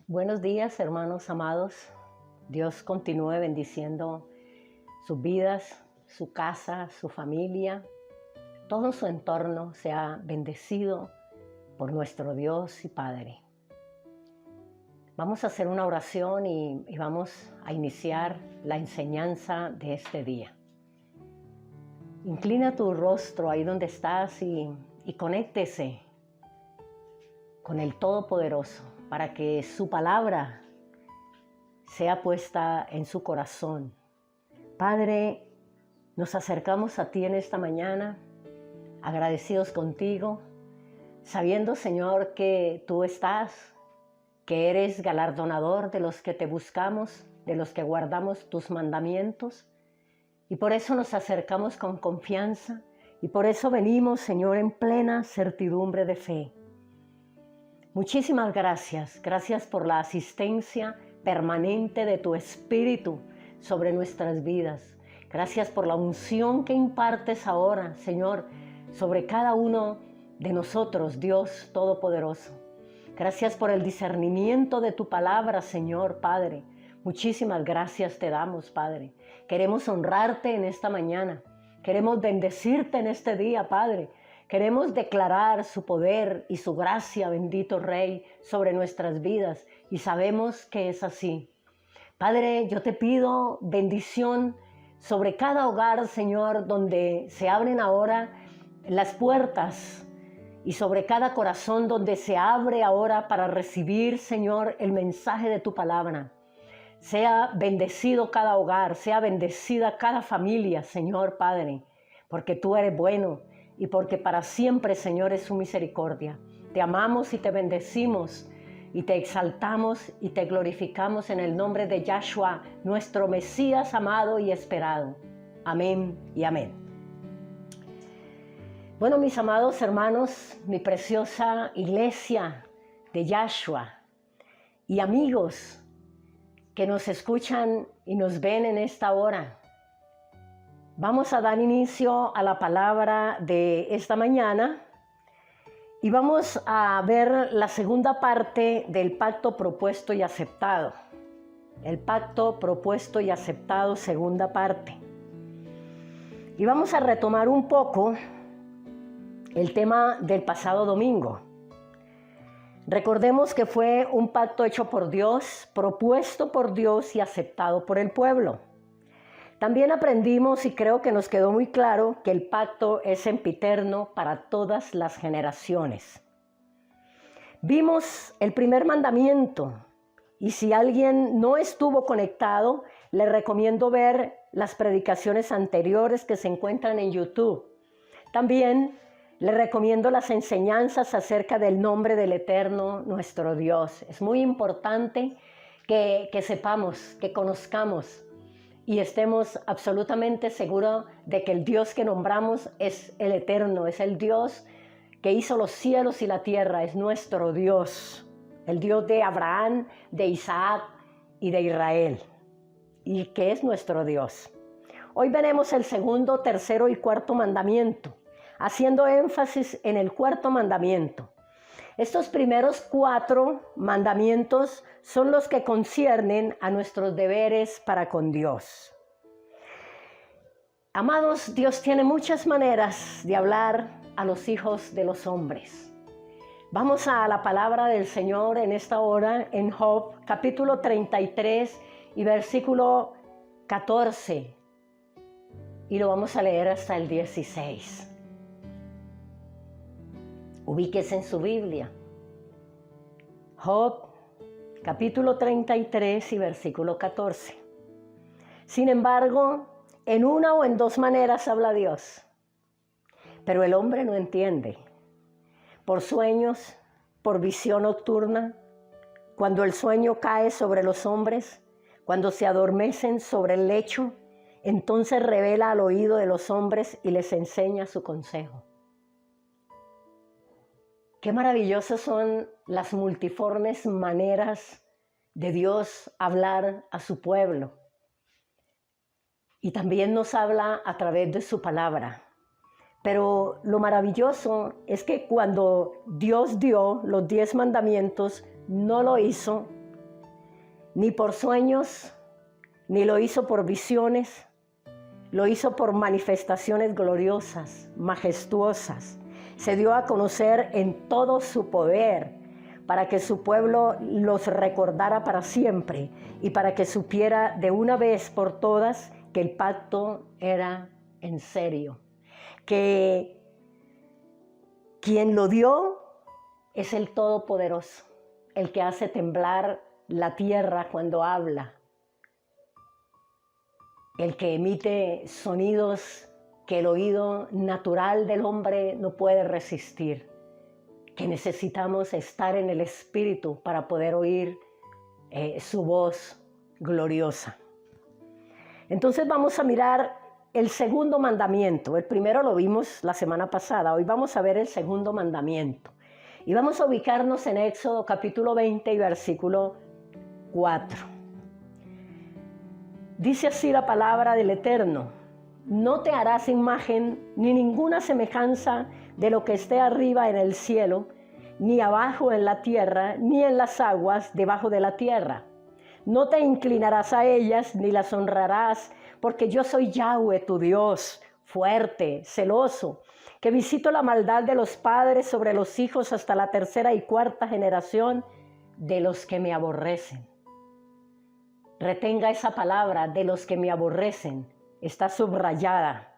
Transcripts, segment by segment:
Buenos días, hermanos amados. Dios continúe bendiciendo sus vidas, su casa, su familia. Todo su entorno sea bendecido por nuestro Dios y Padre. Vamos a hacer una oración y vamos a iniciar la enseñanza de este día. Inclina tu rostro ahí donde estás y conéctese con el Todopoderoso para que su palabra sea puesta en su corazón. Padre, nos acercamos a ti en esta mañana, agradecidos contigo, sabiendo, Señor, que tú estás, que eres galardonador de los que te buscamos, de los que guardamos tus mandamientos. Y por eso nos acercamos con confianza y por eso venimos, Señor, en plena certidumbre de fe. Muchísimas gracias. Gracias por la asistencia permanente de tu Espíritu sobre nuestras vidas. Gracias por la unción que impartes ahora, Señor, sobre cada uno de nosotros, Dios Todopoderoso. Gracias por el discernimiento de tu palabra, Señor Padre. Muchísimas gracias te damos, Padre. Queremos honrarte en esta mañana. Queremos bendecirte en este día, Padre. Queremos declarar su poder y su gracia, bendito Rey, sobre nuestras vidas y sabemos que es así. Padre, yo te pido bendición sobre cada hogar, Señor, donde se abren ahora las puertas y sobre cada corazón donde se abre ahora para recibir, Señor, el mensaje de tu palabra. Sea bendecido cada hogar, sea bendecida cada familia, Señor Padre, porque tú eres bueno y porque para siempre, Señor, es su misericordia. Te amamos y te bendecimos y te exaltamos y te glorificamos en el nombre de Yahshua, nuestro Mesías amado y esperado. Amén y amén. Bueno, mis amados hermanos, mi preciosa iglesia de Yahshua y amigos que nos escuchan y nos ven en esta hora, vamos a dar inicio a la palabra de esta mañana y vamos a ver la segunda parte del pacto propuesto y aceptado. El pacto propuesto y aceptado, segunda parte. Y vamos a retomar un poco el tema del pasado domingo. Recordemos que fue un pacto hecho por Dios, propuesto por Dios y aceptado por el pueblo. También aprendimos, y creo que nos quedó muy claro, que el pacto es sempiterno para todas las generaciones. Vimos el primer mandamiento, y si alguien no estuvo conectado, le recomiendo ver las predicaciones anteriores que se encuentran en YouTube. También le recomiendo las enseñanzas acerca del nombre del Eterno, nuestro Dios. Es muy importante que sepamos, que conozcamos y estemos absolutamente seguros de que el Dios que nombramos es el Eterno, es el Dios que hizo los cielos y la tierra, es nuestro Dios, el Dios de Abraham, de Isaac y de Israel, y que es nuestro Dios. Hoy veremos el segundo, tercero y cuarto mandamiento, haciendo énfasis en el cuarto mandamiento. Estos primeros 4 mandamientos son los que conciernen a nuestros deberes para con Dios. Amados, Dios tiene muchas maneras de hablar a los hijos de los hombres. Vamos a la palabra del Señor en esta hora en Job, capítulo 33 y versículo 14. Y lo vamos a leer hasta el 16. Ubíquese en su Biblia. Job, capítulo 33 y versículo 14. Sin embargo, en una o en 2 maneras habla Dios, pero el hombre no entiende. Por sueños, por visión nocturna, cuando el sueño cae sobre los hombres, cuando se adormecen sobre el lecho, entonces revela al oído de los hombres y les enseña su consejo. Qué maravillosas son las multiformes maneras de Dios hablar a su pueblo. Y también nos habla a través de su palabra. Pero lo maravilloso es que cuando Dios dio los 10 mandamientos, no lo hizo ni por sueños, ni lo hizo por visiones, lo hizo por manifestaciones gloriosas, majestuosas. Se dio a conocer en todo su poder para que su pueblo los recordara para siempre y para que supiera de una vez por todas que el pacto era en serio, que quien lo dio es el Todopoderoso, el que hace temblar la tierra cuando habla, el que emite sonidos que el oído natural del hombre no puede resistir, que necesitamos estar en el Espíritu para poder oír su voz gloriosa. Entonces vamos a mirar el segundo mandamiento. El primero lo vimos la semana pasada, hoy vamos a ver el segundo mandamiento. Y vamos a ubicarnos en Éxodo capítulo 20 y versículo 4. Dice así la palabra del Eterno: no te harás imagen ni ninguna semejanza de lo que esté arriba en el cielo, ni abajo en la tierra, ni en las aguas debajo de la tierra. No te inclinarás a ellas ni las honrarás, porque yo soy Yahweh tu Dios, fuerte, celoso, que visito la maldad de los padres sobre los hijos hasta la tercera y cuarta generación de los que me aborrecen. Retenga esa palabra, de los que me aborrecen, está subrayada.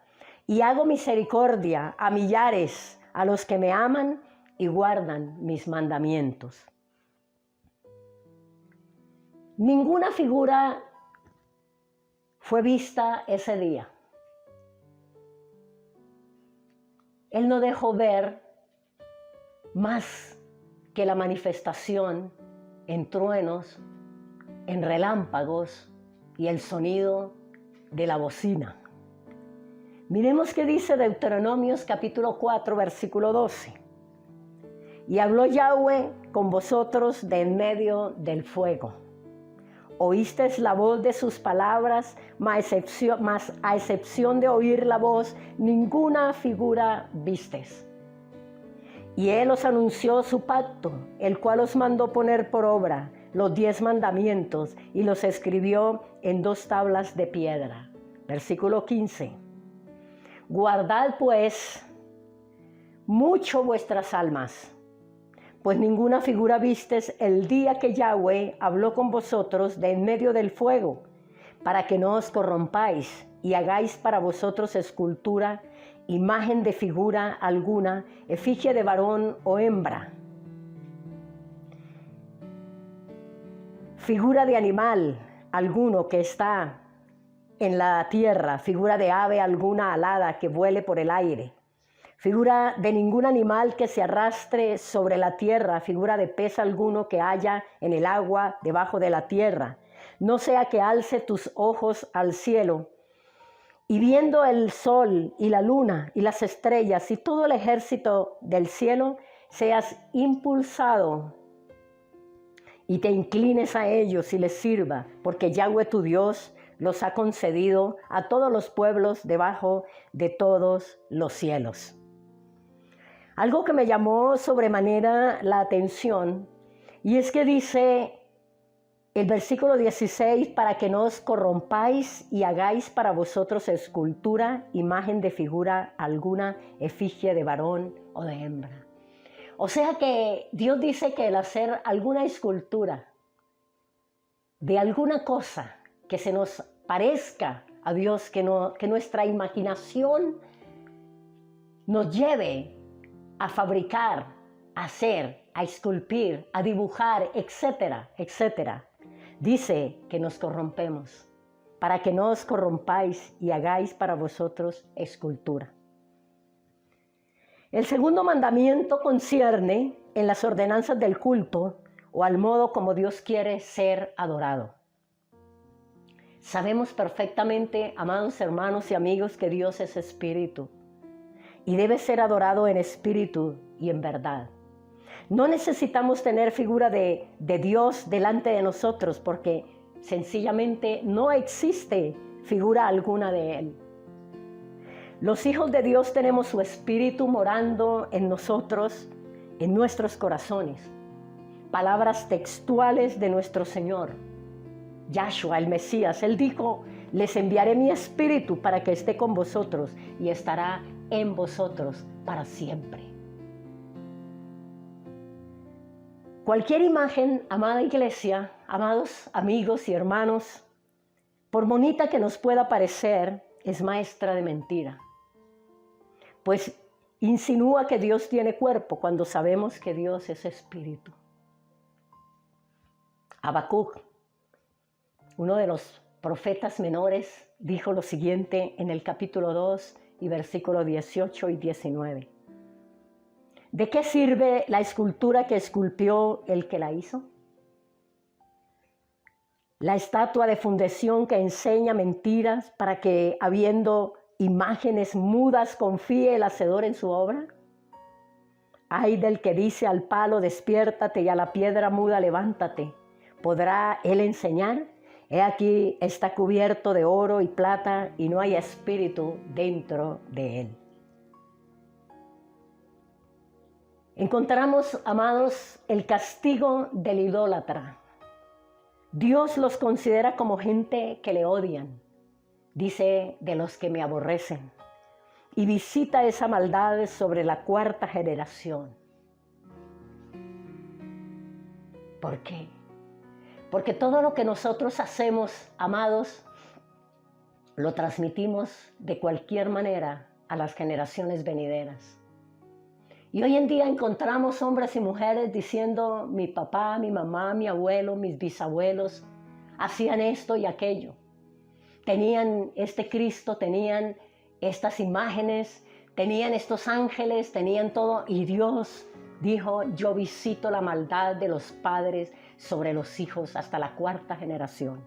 Y hago misericordia a millares, a los que me aman y guardan mis mandamientos. Ninguna figura fue vista ese día. Él no dejó ver más que la manifestación en truenos, en relámpagos y el sonido de la bocina. Miremos qué dice Deuteronomios capítulo 4, versículo 12. Y habló Yahweh con vosotros de en medio del fuego. Oísteis la voz de sus palabras, mas a excepción de oír la voz, ninguna figura vistes. Y él os anunció su pacto, el cual os mandó poner por obra los 10 mandamientos y los escribió en 2 tablas de piedra. Versículo 15. Guardad pues mucho vuestras almas, pues ninguna figura vistes el día que Yahweh habló con vosotros de en medio del fuego, para que no os corrompáis y hagáis para vosotros escultura, imagen de figura alguna, efigie de varón o hembra, figura de animal alguno que está en la tierra, figura de ave alguna alada que vuele por el aire, figura de ningún animal que se arrastre sobre la tierra, figura de pez alguno que haya en el agua debajo de la tierra. No sea que alce tus ojos al cielo, y viendo el sol y la luna y las estrellas y todo el ejército del cielo, seas impulsado y te inclines a ellos y les sirva, porque Yahweh tu Dios los ha concedido a todos los pueblos debajo de todos los cielos. Algo que me llamó sobremanera la atención, y es que dice el versículo 16, para que no os corrompáis y hagáis para vosotros escultura, imagen de figura alguna, efigie de varón o de hembra. O sea que Dios dice que el hacer alguna escultura de alguna cosa que se nos parezca a Dios, que nuestra imaginación nos lleve a fabricar, a hacer, a esculpir, a dibujar, etcétera, etcétera. Dice que nos corrompemos, para que no os corrompáis y hagáis para vosotros escultura. El segundo mandamiento concierne en las ordenanzas del culto o al modo como Dios quiere ser adorado. Sabemos perfectamente, amados hermanos y amigos, que Dios es espíritu y debe ser adorado en espíritu y en verdad. No necesitamos tener figura de Dios delante de nosotros porque sencillamente no existe figura alguna de Él. Los hijos de Dios tenemos su espíritu morando en nosotros, en nuestros corazones. Palabras textuales de nuestro Señor. Yahshua, el Mesías. Él dijo, les enviaré mi espíritu para que esté con vosotros y estará en vosotros para siempre. Cualquier imagen, amada iglesia, amados amigos y hermanos, por bonita que nos pueda parecer, es maestra de mentira. Pues insinúa que Dios tiene cuerpo cuando sabemos que Dios es espíritu. Habacuc, uno de los profetas menores, dijo lo siguiente en el capítulo 2 y versículos 18 y 19. ¿De qué sirve la escultura que esculpió el que la hizo? La estatua de fundición que enseña mentiras para que, habiendo imágenes mudas, confíe el hacedor en su obra. Ay del que dice al palo, despiértate, y a la piedra muda, levántate. ¿Podrá él enseñar? He aquí está cubierto de oro y plata, y no hay espíritu dentro de él. Encontramos, amados, el castigo del idólatra. Dios los considera como gente que le odian. Dice, de los que me aborrecen. Y visita esa maldad sobre la 4ª generación. ¿Por qué? Porque todo lo que nosotros hacemos, amados, lo transmitimos de cualquier manera a las generaciones venideras. Y hoy en día encontramos hombres y mujeres diciendo, mi papá, mi mamá, mi abuelo, mis bisabuelos hacían esto y aquello. Tenían este Cristo, tenían estas imágenes, tenían estos ángeles, tenían todo. Y Dios dijo, yo visito la maldad de los padres sobre los hijos hasta la 4ª generación.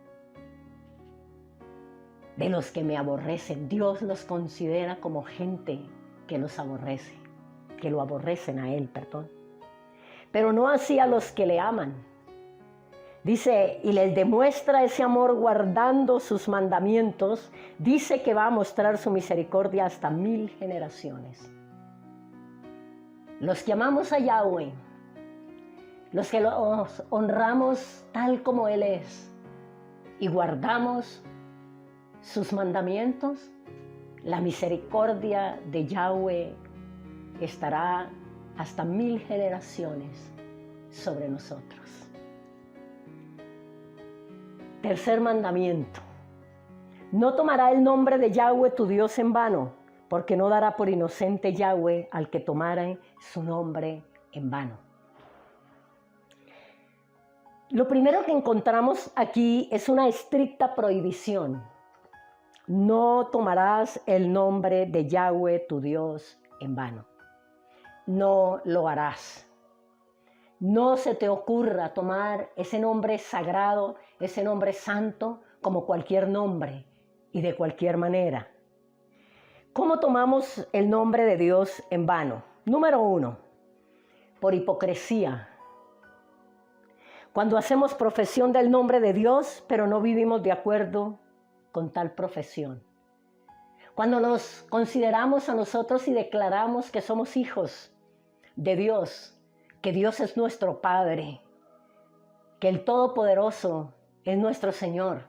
De los que me aborrecen, Dios los considera como gente que los aborrece. Que lo aborrecen a él, perdón. Pero no así a los que le aman. Dice, y les demuestra ese amor guardando sus mandamientos. Dice que va a mostrar su misericordia hasta 1000 generaciones. Los que amamos a Yahweh, los que los honramos tal como Él es y guardamos sus mandamientos, la misericordia de Yahweh estará hasta 1000 generaciones sobre nosotros. Tercer mandamiento. No tomará el nombre de Yahweh tu Dios en vano, porque no dará por inocente Yahweh al que tomare su nombre en vano. Lo primero que encontramos aquí es una estricta prohibición. No tomarás el nombre de Yahweh tu Dios en vano. No lo harás. No se te ocurra tomar ese nombre sagrado, ese nombre santo, como cualquier nombre y de cualquier manera. ¿Cómo tomamos el nombre de Dios en vano? Número 1, por hipocresía. Cuando hacemos profesión del nombre de Dios, pero no vivimos de acuerdo con tal profesión. Cuando nos consideramos a nosotros y declaramos que somos hijos de Dios, que Dios es nuestro Padre, que el Todopoderoso es nuestro Señor,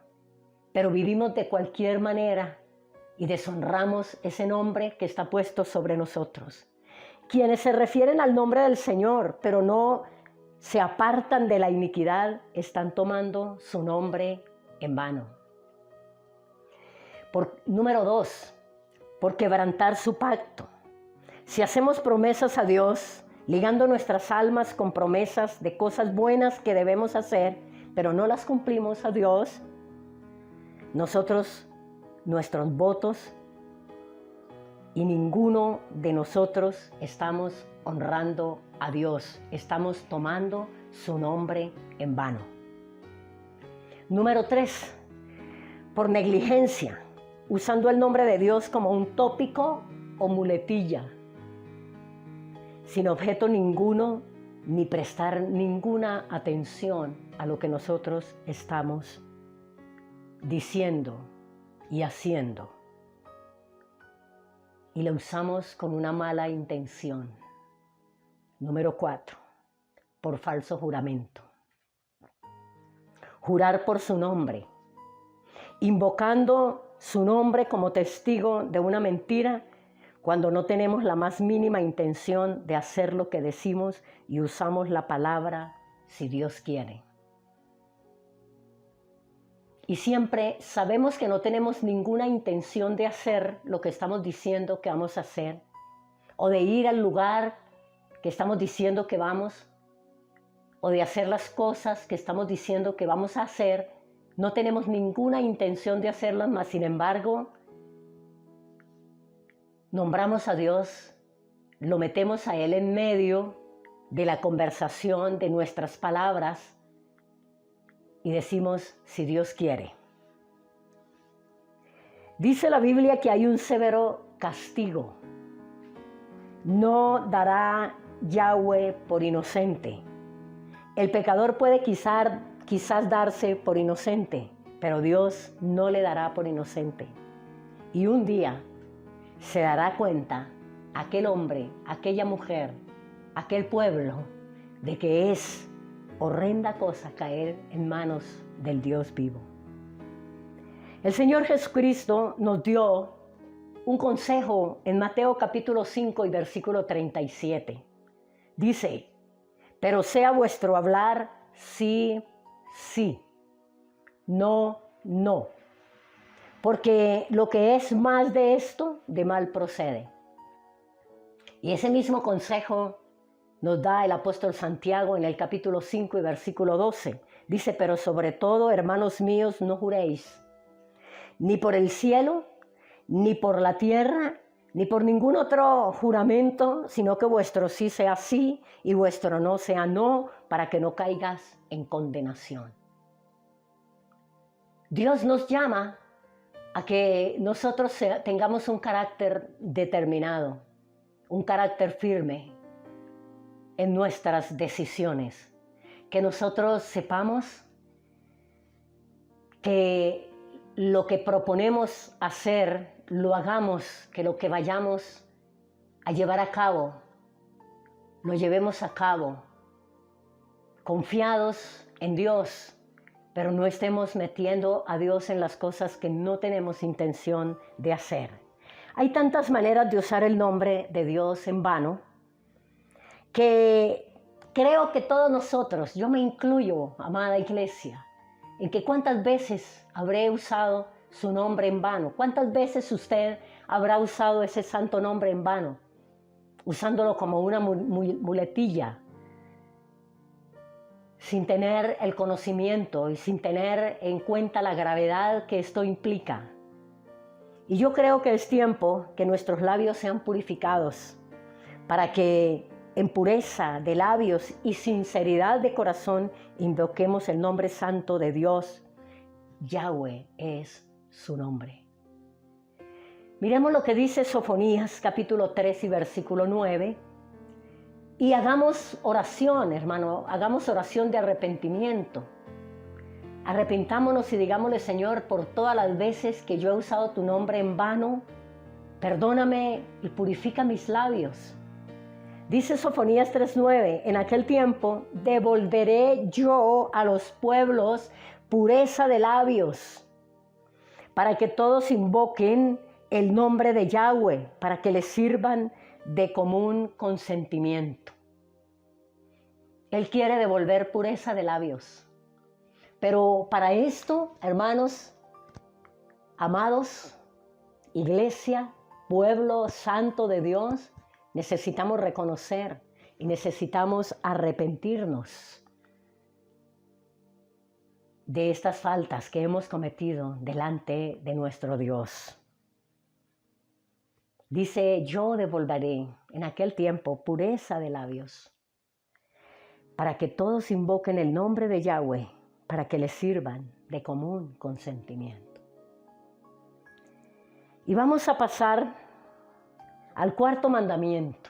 pero vivimos de cualquier manera y deshonramos ese nombre que está puesto sobre nosotros. Quienes se refieren al nombre del Señor, pero no se apartan de la iniquidad, están tomando su nombre en vano. Número 2, por quebrantar su pacto. Si hacemos promesas a Dios, ligando nuestras almas con promesas de cosas buenas que debemos hacer, pero no las cumplimos a Dios, nuestros votos y ninguno de nosotros estamos honrando a Dios, estamos tomando su nombre en vano. Número 3, por negligencia, usando el nombre de Dios como un tópico o muletilla, sin objeto ninguno, ni prestar ninguna atención a lo que nosotros estamos diciendo y haciendo. Y lo usamos con una mala intención. Número 4, por falso juramento. jurar por su nombre, invocando su nombre como testigo de una mentira cuando no tenemos la más mínima intención de hacer lo que decimos y usamos la palabra si Dios quiere. Y siempre sabemos que no tenemos ninguna intención de hacer lo que estamos diciendo que vamos a hacer, o de ir al lugar que estamos diciendo que vamos, o de hacer las cosas que estamos diciendo que vamos a hacer. No tenemos ninguna intención de hacerlas, mas sin embargo, nombramos a Dios, lo metemos a Él en medio de la conversación, de nuestras palabras, y decimos, si Dios quiere. Dice la Biblia que hay un severo castigo. No dará Yahweh por inocente. El pecador puede quizás darse por inocente, pero Dios no le dará por inocente. Y un día se dará cuenta aquel hombre, aquella mujer, aquel pueblo, de que es horrenda cosa caer en manos del Dios vivo. El Señor Jesucristo nos dio un consejo en Mateo capítulo 5 y versículo 37. Dice, pero sea vuestro hablar sí, sí, no, no, porque lo que es más de esto, de mal procede. Y ese mismo consejo nos da el apóstol Santiago en el capítulo 5 y versículo 12. Dice, pero sobre todo, hermanos míos, no juréis, ni por el cielo, ni por la tierra, ni por ningún otro juramento, sino que vuestro sí sea sí y vuestro no sea no, para que no caigas en condenación. Dios nos llama a que nosotros tengamos un carácter determinado, un carácter firme en nuestras decisiones, que nosotros sepamos que lo que proponemos hacer, lo hagamos, que lo que vayamos a llevar a cabo, lo llevemos a cabo, confiados en Dios, pero no estemos metiendo a Dios en las cosas que no tenemos intención de hacer. Hay tantas maneras de usar el nombre de Dios en vano, que creo que todos nosotros, yo me incluyo, amada iglesia, en que cuántas veces habré usado su nombre en vano, cuántas veces usted habrá usado ese santo nombre en vano, usándolo como una muletilla, sin tener el conocimiento y sin tener en cuenta la gravedad que esto implica. Y yo creo que es tiempo que nuestros labios sean purificados para que en pureza de labios y sinceridad de corazón invoquemos el nombre santo de Dios. Yahweh es su nombre. Miremos lo que dice Sofonías capítulo 3 y versículo 9. Y hagamos oración, hermano, hagamos oración de arrepentimiento. Arrepintámonos y digámosle, Señor, por todas las veces que yo he usado tu nombre en vano, perdóname y purifica mis labios. Dice Sofonías 3:9, en aquel tiempo devolveré yo a los pueblos pureza de labios, para que todos invoquen el nombre de Yahweh, para que les sirvan de común consentimiento. Él quiere devolver pureza de labios. Pero para esto, hermanos, amados, iglesia, pueblo santo de Dios, necesitamos reconocer y necesitamos arrepentirnos de estas faltas que hemos cometido delante de nuestro Dios. Dice, yo devolveré en aquel tiempo pureza de labios, para que todos invoquen el nombre de Yahweh, para que les sirvan de común consentimiento. Y vamos a pasar al cuarto mandamiento.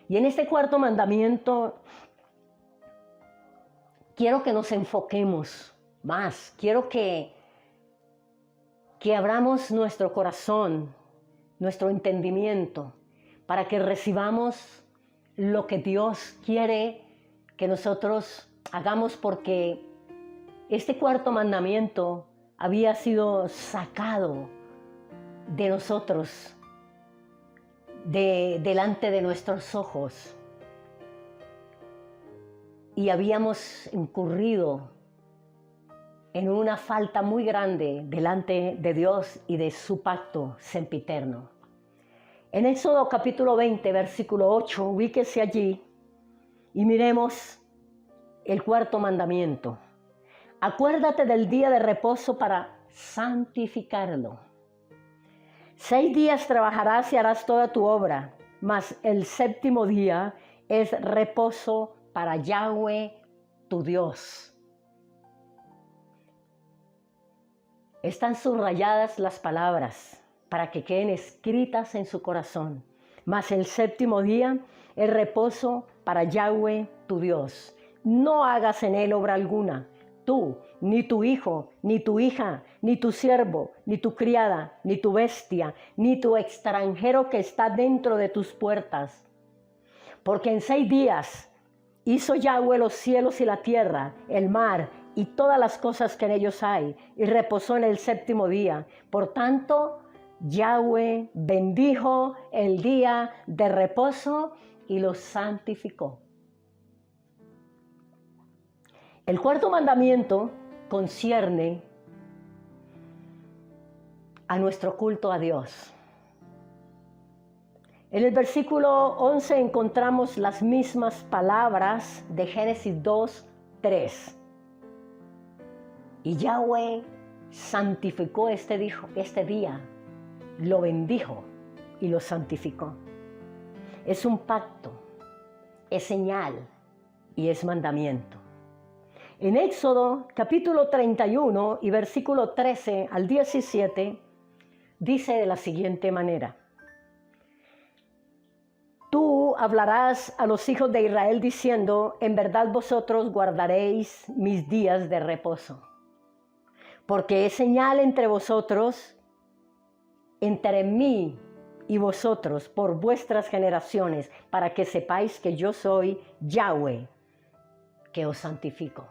Y en este cuarto mandamiento quiero que nos enfoquemos más. Quiero que abramos nuestro corazón, nuestro entendimiento, para que recibamos lo que Dios quiere que nosotros hagamos, porque este cuarto mandamiento había sido sacado de nosotros, delante de nuestros ojos, y habíamos incurrido en una falta muy grande delante de Dios y de su pacto sempiterno. En Éxodo capítulo 20, versículo 8, ubíquese allí y miremos el cuarto mandamiento. Acuérdate del día de reposo para santificarlo. 6 días trabajarás y harás toda tu obra, mas el séptimo día es reposo para Yahweh, tu Dios. Están subrayadas las palabras para que queden escritas en su corazón. Mas el séptimo día es reposo para Yahweh, tu Dios. No hagas en él obra alguna, tú, ni tu hijo, ni tu hija, ni tu siervo, ni tu criada, ni tu bestia, ni tu extranjero que está dentro de tus puertas. Porque en 6 días hizo Yahweh los cielos y la tierra, el mar y todas las cosas que en ellos hay, y reposó en el séptimo día. Por tanto, Yahweh bendijo el día de reposo y lo santificó. El cuarto mandamiento concierne a nuestro culto a Dios. En el versículo 11 encontramos las mismas palabras de Génesis 2, 3. Y Yahweh santificó este día, lo bendijo y lo santificó. Es un pacto, es señal y es mandamiento. En Éxodo capítulo 31 y versículo 13 al 17 dice de la siguiente manera: Tú hablarás a los hijos de Israel diciendo, en verdad vosotros guardaréis mis días de reposo, porque es señal entre vosotros, entre mí y vosotros, por vuestras generaciones, para que sepáis que yo soy Yahweh, que os santifico.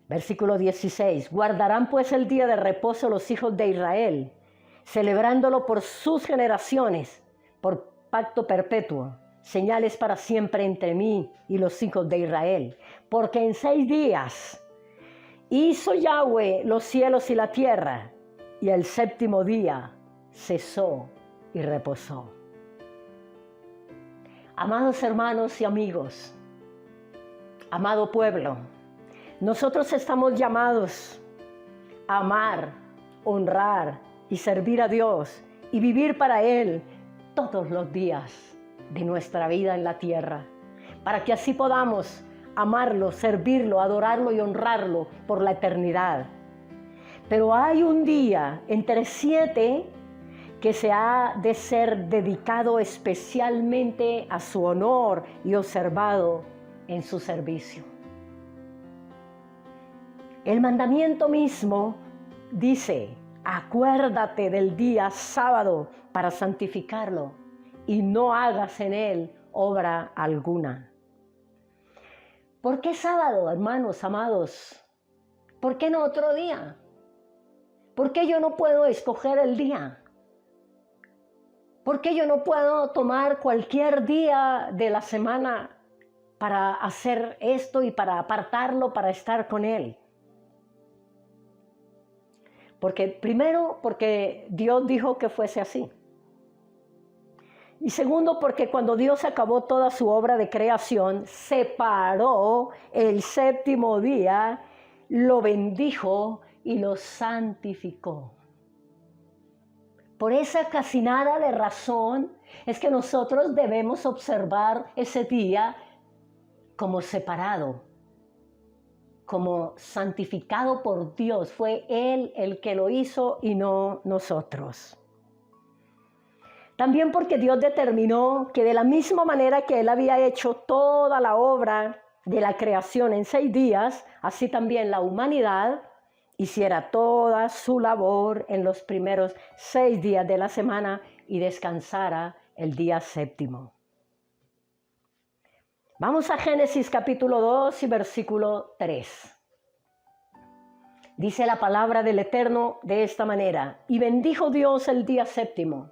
Versículo 16, guardarán pues el día de reposo los hijos de Israel, celebrándolo por sus generaciones, por pacto perpetuo, señales para siempre entre mí y los hijos de Israel. Porque en 6 días hizo Yahweh los cielos y la tierra, y el séptimo día cesó y reposó. Amados hermanos y amigos, amado pueblo, nosotros estamos llamados a amar, honrar y servir a Dios y vivir para Él todos los días de nuestra vida en la tierra, para que así podamos amarlo, servirlo, adorarlo y honrarlo por la eternidad. Pero hay un día entre 7 que se ha de ser dedicado especialmente a su honor y observado en su servicio. El mandamiento mismo dice: acuérdate del día sábado para santificarlo y no hagas en él obra alguna. ¿Por qué sábado, hermanos amados? ¿Por qué no otro día? ¿Por qué yo no puedo escoger el día? ¿Por qué yo no puedo tomar cualquier día de la semana para hacer esto y para apartarlo para estar con Él? Primero, porque Dios dijo que fuese así. Y segundo, porque cuando Dios acabó toda su obra de creación, separó el séptimo día, lo bendijo y lo santificó. Por esa casi nada de razón es que nosotros debemos observar ese día como separado, como santificado por Dios. Fue Él el que lo hizo y no nosotros. También porque Dios determinó que de la misma manera que Él había hecho toda la obra de la creación en 6 días, así también la humanidad hiciera toda su labor en los primeros 6 días de la semana y descansara el día séptimo. Vamos a Génesis capítulo 2 y versículo 3. Dice la palabra del Eterno de esta manera: y bendijo Dios el día séptimo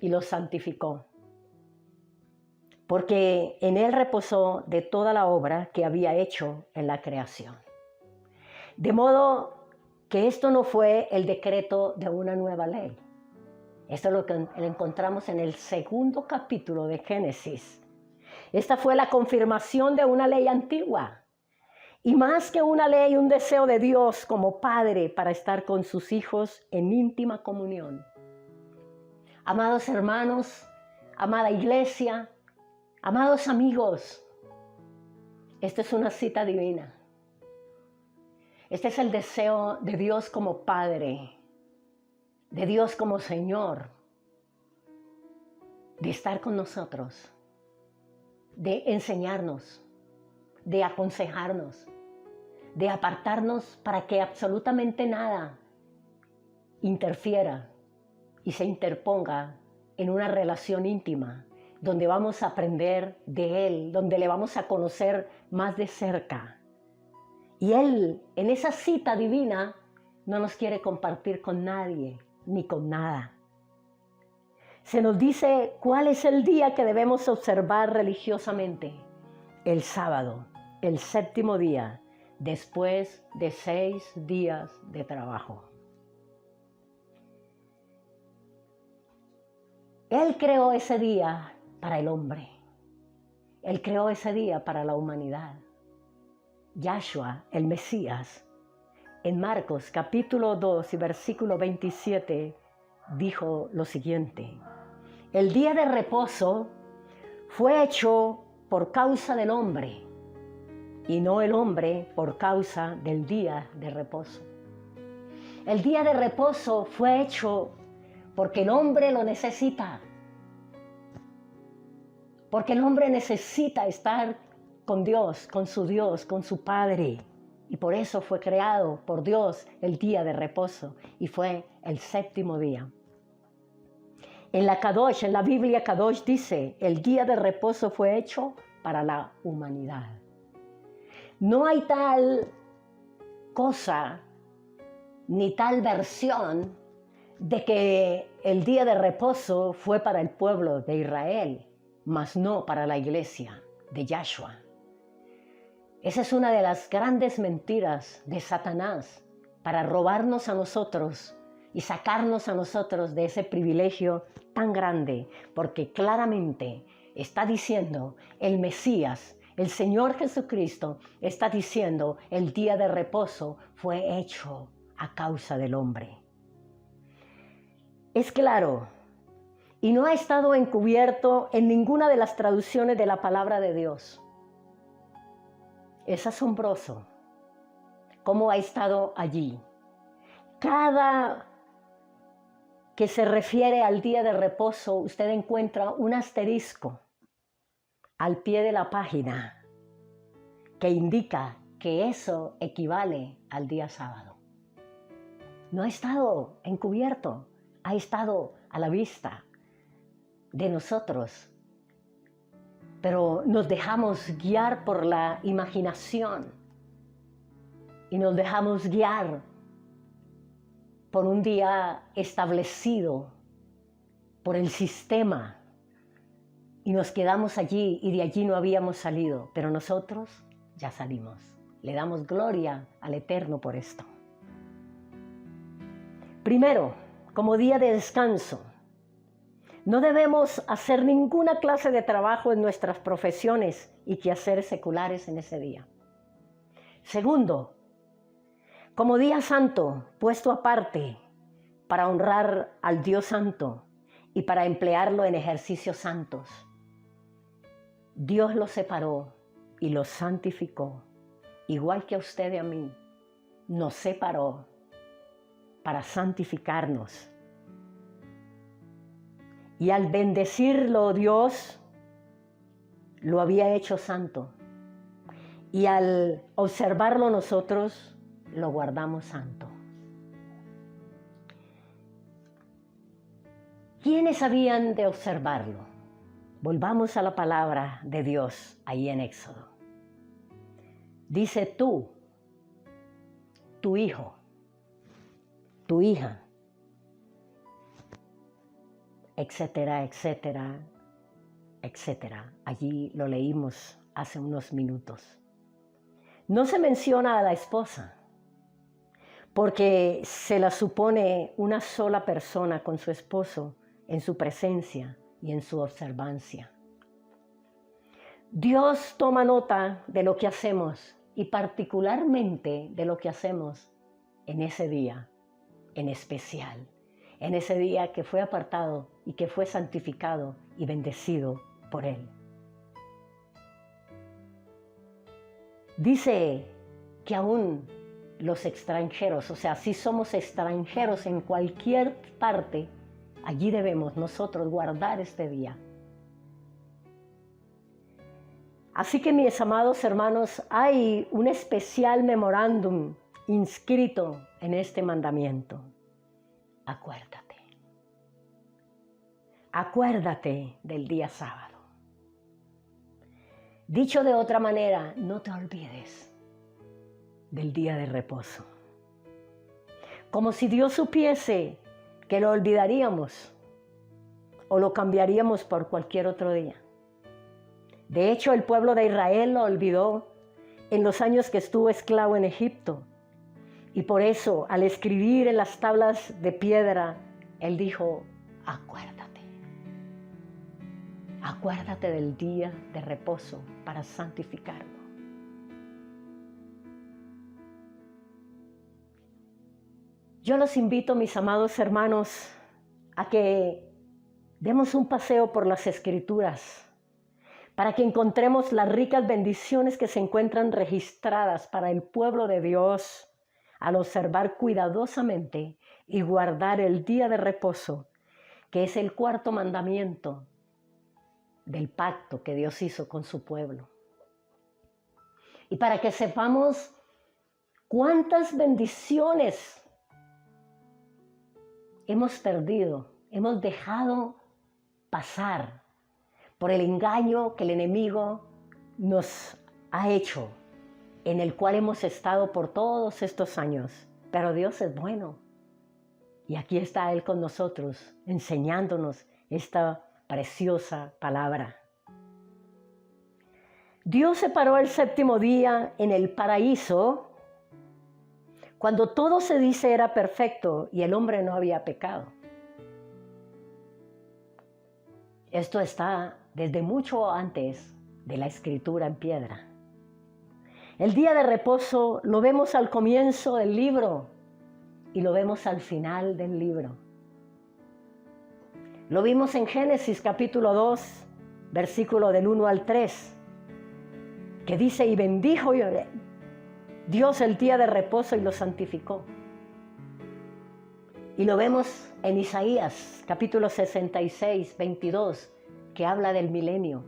y lo santificó, porque en él reposó de toda la obra que había hecho en la creación. De modo que esto no fue el decreto de una nueva ley. Esto es lo que encontramos en el segundo capítulo de Génesis. Esta fue la confirmación de una ley antigua. Y más que una ley, un deseo de Dios como Padre para estar con sus hijos en íntima comunión. Amados hermanos, amada iglesia, amados amigos, esta es una cita divina. Este es el deseo de Dios como Padre, de Dios como Señor, de estar con nosotros, de enseñarnos, de aconsejarnos, de apartarnos para que absolutamente nada interfiera y se interponga en una relación íntima, donde vamos a aprender de Él, donde le vamos a conocer más de cerca. Y Él, en esa cita divina, no nos quiere compartir con nadie, ni con nada. Se nos dice cuál es el día que debemos observar religiosamente: el sábado, el séptimo día, después de 6 días de trabajo. Él creó ese día para el hombre. Él creó ese día para la humanidad. Yahshua, el Mesías, en Marcos capítulo 2 y versículo 27, dijo lo siguiente: el día de reposo fue hecho por causa del hombre, y no el hombre por causa del día de reposo. El día de reposo fue hecho porque el hombre lo necesita. Porque el hombre necesita estar con Dios, con su Padre. Y por eso fue creado por Dios el día de reposo. Y fue el séptimo día. En la Kadosh, en la Biblia Kadosh dice: el día de reposo fue hecho para la humanidad. No hay tal cosa ni tal versión de que el día de reposo fue para el pueblo de Israel, mas no para la iglesia de Yahshua. Esa es una de las grandes mentiras de Satanás para robarnos a nosotros y sacarnos a nosotros de ese privilegio tan grande, porque claramente está diciendo el Mesías, el Señor Jesucristo, está diciendo: el día de reposo fue hecho a causa del hombre. Es claro, y no ha estado encubierto en ninguna de las traducciones de la palabra de Dios. Es asombroso cómo ha estado allí. Cada que se refiere al día de reposo, usted encuentra un asterisco al pie de la página que indica que eso equivale al día sábado. No ha estado encubierto, ha estado a la vista de nosotros, pero nos dejamos guiar por la imaginación y nos dejamos guiar por un día establecido por el sistema y nos quedamos allí y de allí no habíamos salido, pero nosotros ya salimos. Le damos gloria al Eterno por esto. Primero, como día de descanso, no debemos hacer ninguna clase de trabajo en nuestras profesiones y quehaceres seculares en ese día. Segundo, como día santo, puesto aparte para honrar al Dios santo y para emplearlo en ejercicios santos. Dios lo separó y lo santificó, igual que a usted y a mí. Nos separó para santificarnos. Y al bendecirlo Dios, lo había hecho santo. Y al observarlo nosotros, lo guardamos santo. ¿Quiénes habían de observarlo? Volvamos a la palabra de Dios ahí en Éxodo. Dice: tú, tu hijo, tu hija, etcétera, etcétera, etcétera. Allí lo leímos hace unos minutos. No se menciona a la esposa, porque se la supone una sola persona con su esposo en su presencia y en su observancia. Dios toma nota de lo que hacemos y particularmente de lo que hacemos en ese día, en especial, en ese día que fue apartado y que fue santificado y bendecido por Él. Dice que aún los extranjeros, o sea, si somos extranjeros en cualquier parte, allí debemos nosotros guardar este día. Así que, mis amados hermanos, hay un especial memorándum inscrito en este mandamiento. Acuérdate. Acuérdate del día sábado. Dicho de otra manera, no te olvides del día de reposo. Como si Dios supiese que lo olvidaríamos o lo cambiaríamos por cualquier otro día. De hecho, el pueblo de Israel lo olvidó en los años que estuvo esclavo en Egipto. Y por eso, al escribir en las tablas de piedra, Él dijo, acuérdate. Acuérdate del día de reposo para santificarlo. Yo los invito, mis amados hermanos, a que demos un paseo por las Escrituras para que encontremos las ricas bendiciones que se encuentran registradas para el pueblo de Dios al observar cuidadosamente y guardar el día de reposo, que es el cuarto mandamiento del pacto que Dios hizo con su pueblo. Y para que sepamos cuántas bendiciones hemos perdido, hemos dejado pasar por el engaño que el enemigo nos ha hecho, en el cual hemos estado por todos estos años. Pero Dios es bueno. Y aquí está Él con nosotros, enseñándonos esta preciosa palabra. Dios separó el séptimo día en el paraíso, cuando todo se dice era perfecto y el hombre no había pecado. Esto está desde mucho antes de la escritura en piedra. El día de reposo lo vemos al comienzo del libro y lo vemos al final del libro. Lo vimos en Génesis capítulo 2, versículo del 1 al 3, que dice, y bendijo Dios el día de reposo y lo santificó. Y lo vemos en Isaías capítulo 66, 22, que habla del milenio.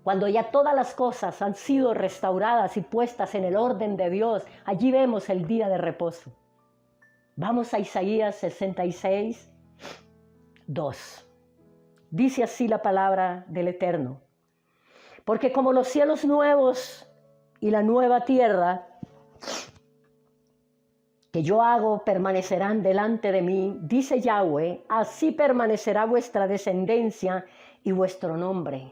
Cuando ya todas las cosas han sido restauradas y puestas en el orden de Dios, allí vemos el día de reposo. Vamos a Isaías 66, 2. Dice así la palabra del Eterno. Porque como los cielos nuevos y la nueva tierra que yo hago permanecerán delante de mí, dice Yahweh, así permanecerá vuestra descendencia y vuestro nombre.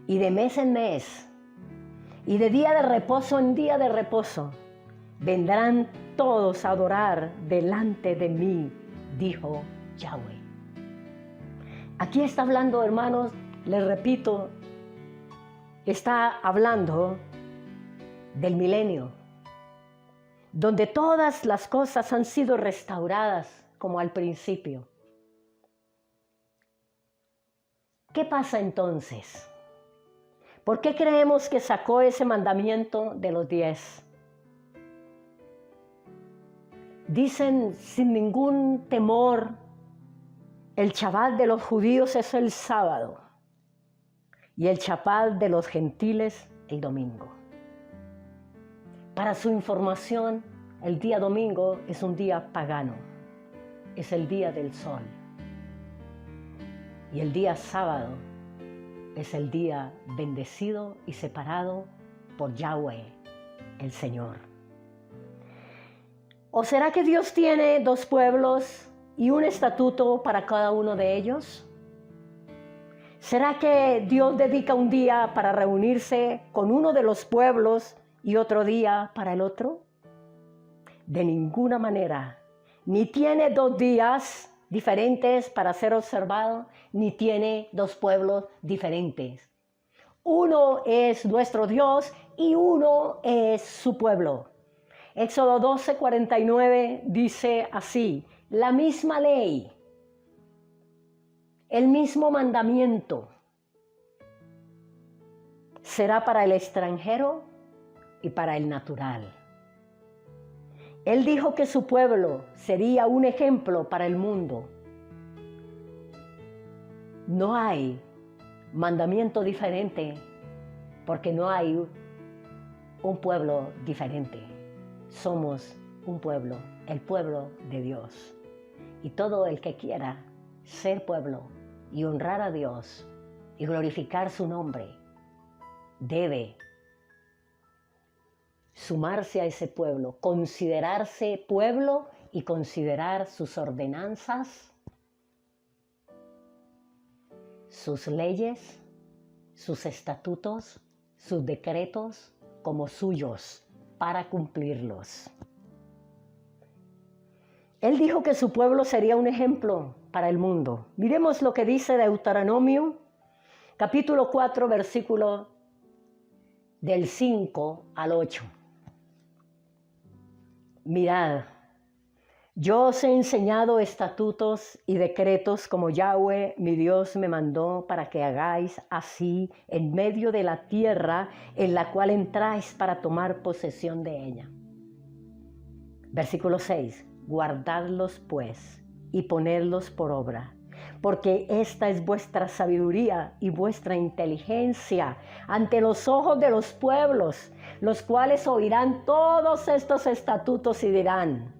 Y de mes en mes, y de día de reposo en día de reposo, vendrán todos a adorar delante de mí, dijo Yahweh. Aquí está hablando, hermanos, les repito, está hablando del milenio, donde todas las cosas han sido restauradas como al principio. ¿Qué pasa entonces? ¿Por qué creemos que sacó ese mandamiento de los 10? Dicen sin ningún temor, el Shabbat de los judíos es el sábado y el Shabbat de los gentiles el domingo. Para su información, el día domingo es un día pagano, es el día del sol. Y el día sábado es el día bendecido y separado por Yahweh, el Señor. ¿O será que Dios tiene dos pueblos y un estatuto para cada uno de ellos? ¿Será que Dios dedica un día para reunirse con uno de los pueblos y otro día para el otro? De ninguna manera. Ni tiene dos días diferentes para ser observado, ni tiene dos pueblos diferentes. Uno es nuestro Dios y uno es su pueblo. Éxodo 12:49 dice así: la misma ley, el mismo mandamiento será para el extranjero y para el natural. Él dijo que su pueblo sería un ejemplo para el mundo. No hay mandamiento diferente porque no hay un pueblo diferente. Somos un pueblo, el pueblo de Dios. Y todo el que quiera ser pueblo y honrar a Dios y glorificar su nombre debe sumarse a ese pueblo, considerarse pueblo y considerar sus ordenanzas, sus leyes, sus estatutos, sus decretos como suyos para cumplirlos. Él dijo que su pueblo sería un ejemplo para el mundo. Miremos lo que dice Deuteronomio, capítulo 4, versículo del 5 al 8. Mirad, yo os he enseñado estatutos y decretos como Yahweh, mi Dios, me mandó para que hagáis así en medio de la tierra en la cual entráis para tomar posesión de ella. Versículo 6. Guardadlos pues y ponedlos por obra, porque esta es vuestra sabiduría y vuestra inteligencia ante los ojos de los pueblos, los cuales oirán todos estos estatutos y dirán: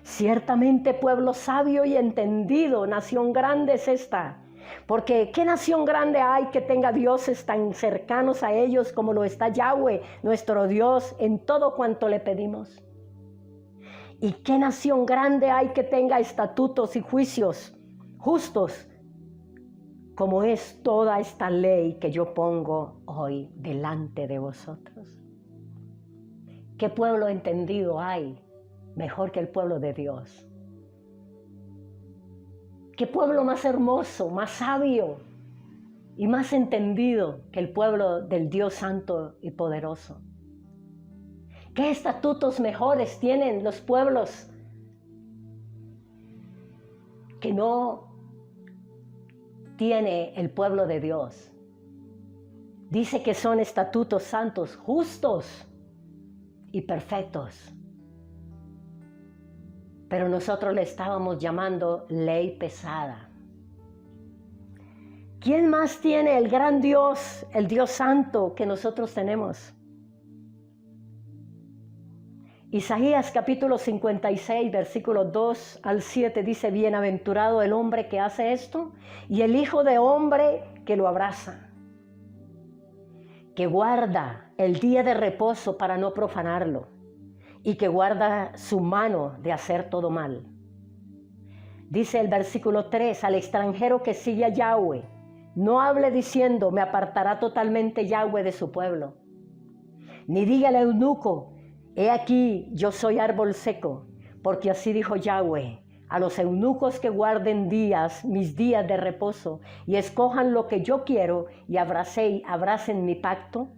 ciertamente pueblo sabio y entendido, nación grande es esta. Porque ¿qué nación grande hay que tenga dioses tan cercanos a ellos como lo está Yahweh, nuestro Dios, en todo cuanto le pedimos? ¿Y qué nación grande hay que tenga estatutos y juicios justos como es toda esta ley que yo pongo hoy delante de vosotros? ¿Qué pueblo entendido hay mejor que el pueblo de Dios? ¿Qué pueblo más hermoso, más sabio y más entendido que el pueblo del Dios Santo y Poderoso? ¿Qué estatutos mejores tienen los pueblos que no tiene el pueblo de Dios? Dice que son estatutos santos, justos y perfectos. Pero nosotros le estábamos llamando ley pesada. ¿Quién más tiene el gran Dios, el Dios Santo que nosotros tenemos? Isaías capítulo 56, versículos 2 al 7 dice: bienaventurado el hombre que hace esto y el hijo de hombre que lo abraza, que guarda el día de reposo para no profanarlo y que guarda su mano de hacer todo mal. Dice el versículo 3: al extranjero que sigue a Yahweh, no hable diciendo: me apartará totalmente Yahweh de su pueblo. Ni diga al eunuco: he aquí, yo soy árbol seco, porque así dijo Yahweh: a los eunucos que guarden mis días de reposo, y escojan lo que yo quiero, y abracen mi pacto,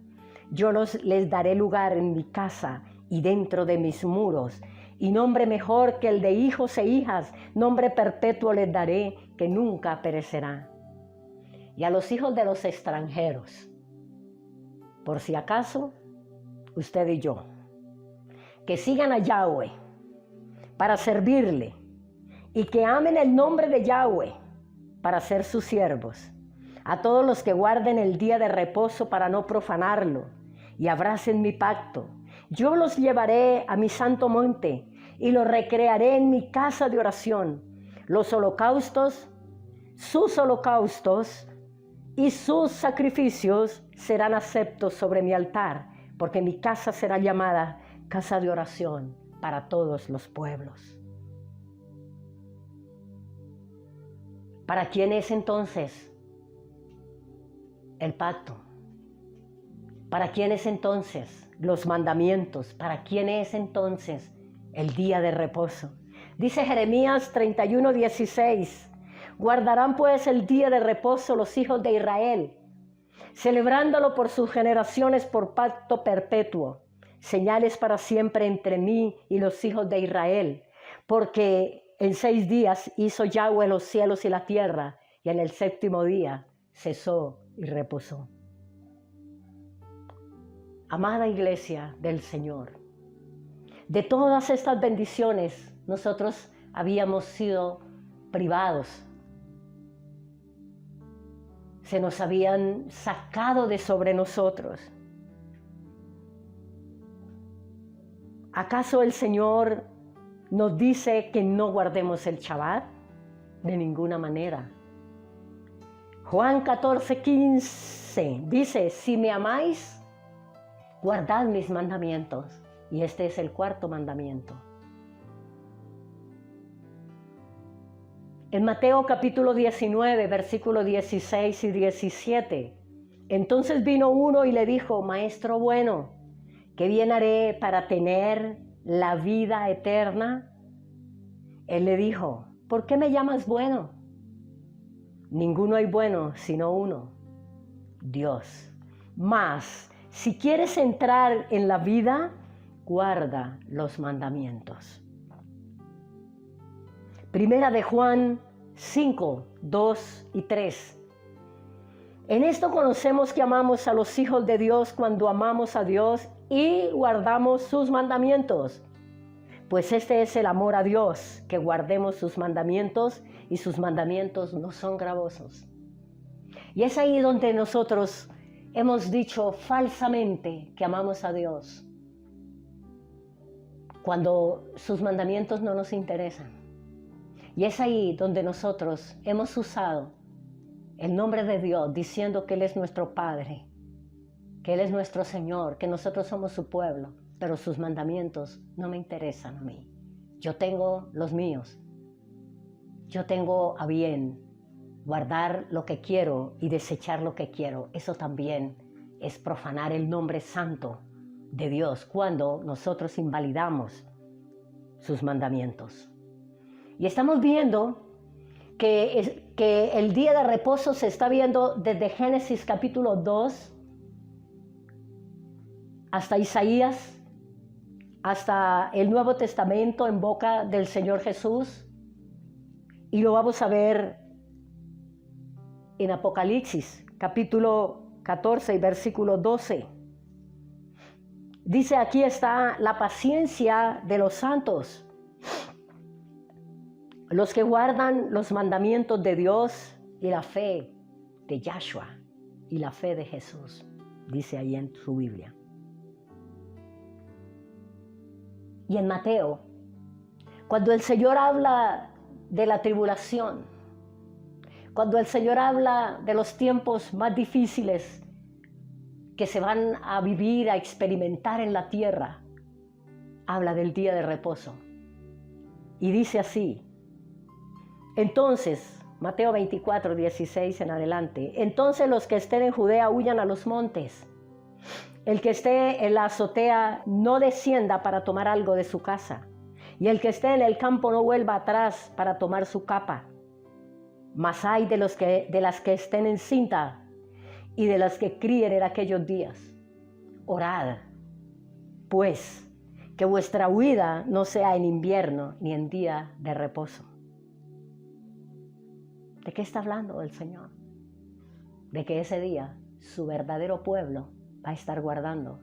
yo les daré lugar en mi casa y dentro de mis muros, y nombre mejor que el de hijos e hijas, nombre perpetuo les daré, que nunca perecerá. Y a los hijos de los extranjeros, por si acaso, usted y yo, que sigan a Yahweh para servirle y que amen el nombre de Yahweh para ser sus siervos, a todos los que guarden el día de reposo para no profanarlo y abracen mi pacto, yo los llevaré a mi santo monte y los recrearé en mi casa de oración. Los holocaustos, sus holocaustos y sus sacrificios serán aceptos sobre mi altar, porque mi casa será llamada casa de oración para todos los pueblos. ¿Para quién es entonces el pacto? ¿Para quién es entonces los mandamientos? ¿Para quién es entonces el día de reposo? Dice Jeremías 31:16, guardarán pues el día de reposo los hijos de Israel, celebrándolo por sus generaciones por pacto perpetuo, señales para siempre entre mí y los hijos de Israel, porque en 6 días hizo Yahweh los cielos y la tierra, y en el 7º día cesó y reposó. Amada iglesia del Señor, de todas estas bendiciones nosotros habíamos sido privados. Se nos habían sacado de sobre nosotros. ¿Acaso el Señor nos dice que no guardemos el Shabbat? De ninguna manera. Juan 14:15 dice, si me amáis, guardad mis mandamientos. Y este es el 4º mandamiento. En Mateo capítulo 19, versículos 16 y 17, entonces vino uno y le dijo, Maestro bueno, ¿qué bien haré para tener la vida eterna? Él le dijo, ¿por qué me llamas bueno? Ninguno hay bueno sino uno, Dios. Mas, si quieres entrar en la vida, guarda los mandamientos. Primera de Juan 5, 2 y 3. En esto conocemos que amamos a los hijos de Dios cuando amamos a Dios y guardamos sus mandamientos. Pues este es el amor a Dios, que guardemos sus mandamientos, y sus mandamientos no son gravosos. Y es ahí donde nosotros hemos dicho falsamente que amamos a Dios, cuando sus mandamientos no nos interesan. Y es ahí donde nosotros hemos usado el nombre de Dios diciendo que Él es nuestro Padre, que Él es nuestro Señor, que nosotros somos su pueblo, pero sus mandamientos no me interesan a mí. Yo tengo los míos. Yo tengo a bien guardar lo que quiero y desechar lo que quiero. Eso también es profanar el nombre santo de Dios cuando nosotros invalidamos sus mandamientos. Y estamos viendo que el día de reposo se está viendo desde Génesis capítulo 2 hasta Isaías, hasta el Nuevo Testamento en boca del Señor Jesús, y lo vamos a ver en Apocalipsis capítulo 14 y versículo 12. Dice, aquí está la paciencia de los santos, los que guardan los mandamientos de Dios y la fe de Yahshua y la fe de Jesús, dice ahí en su Biblia. Y en Mateo, cuando el Señor habla de la tribulación, cuando el Señor habla de los tiempos más difíciles que se van a vivir, a experimentar en la tierra, habla del día de reposo. Y dice así, entonces, Mateo 24, 16 en adelante, entonces los que estén en Judea huyan a los montes. El que esté en la azotea no descienda para tomar algo de su casa, y el que esté en el campo no vuelva atrás para tomar su capa. Mas hay de las que estén en cinta y de las que críen en aquellos días. Orad, pues, que vuestra huida no sea en invierno ni en día de reposo. ¿De qué está hablando el Señor? De que ese día su verdadero pueblo va a estar guardando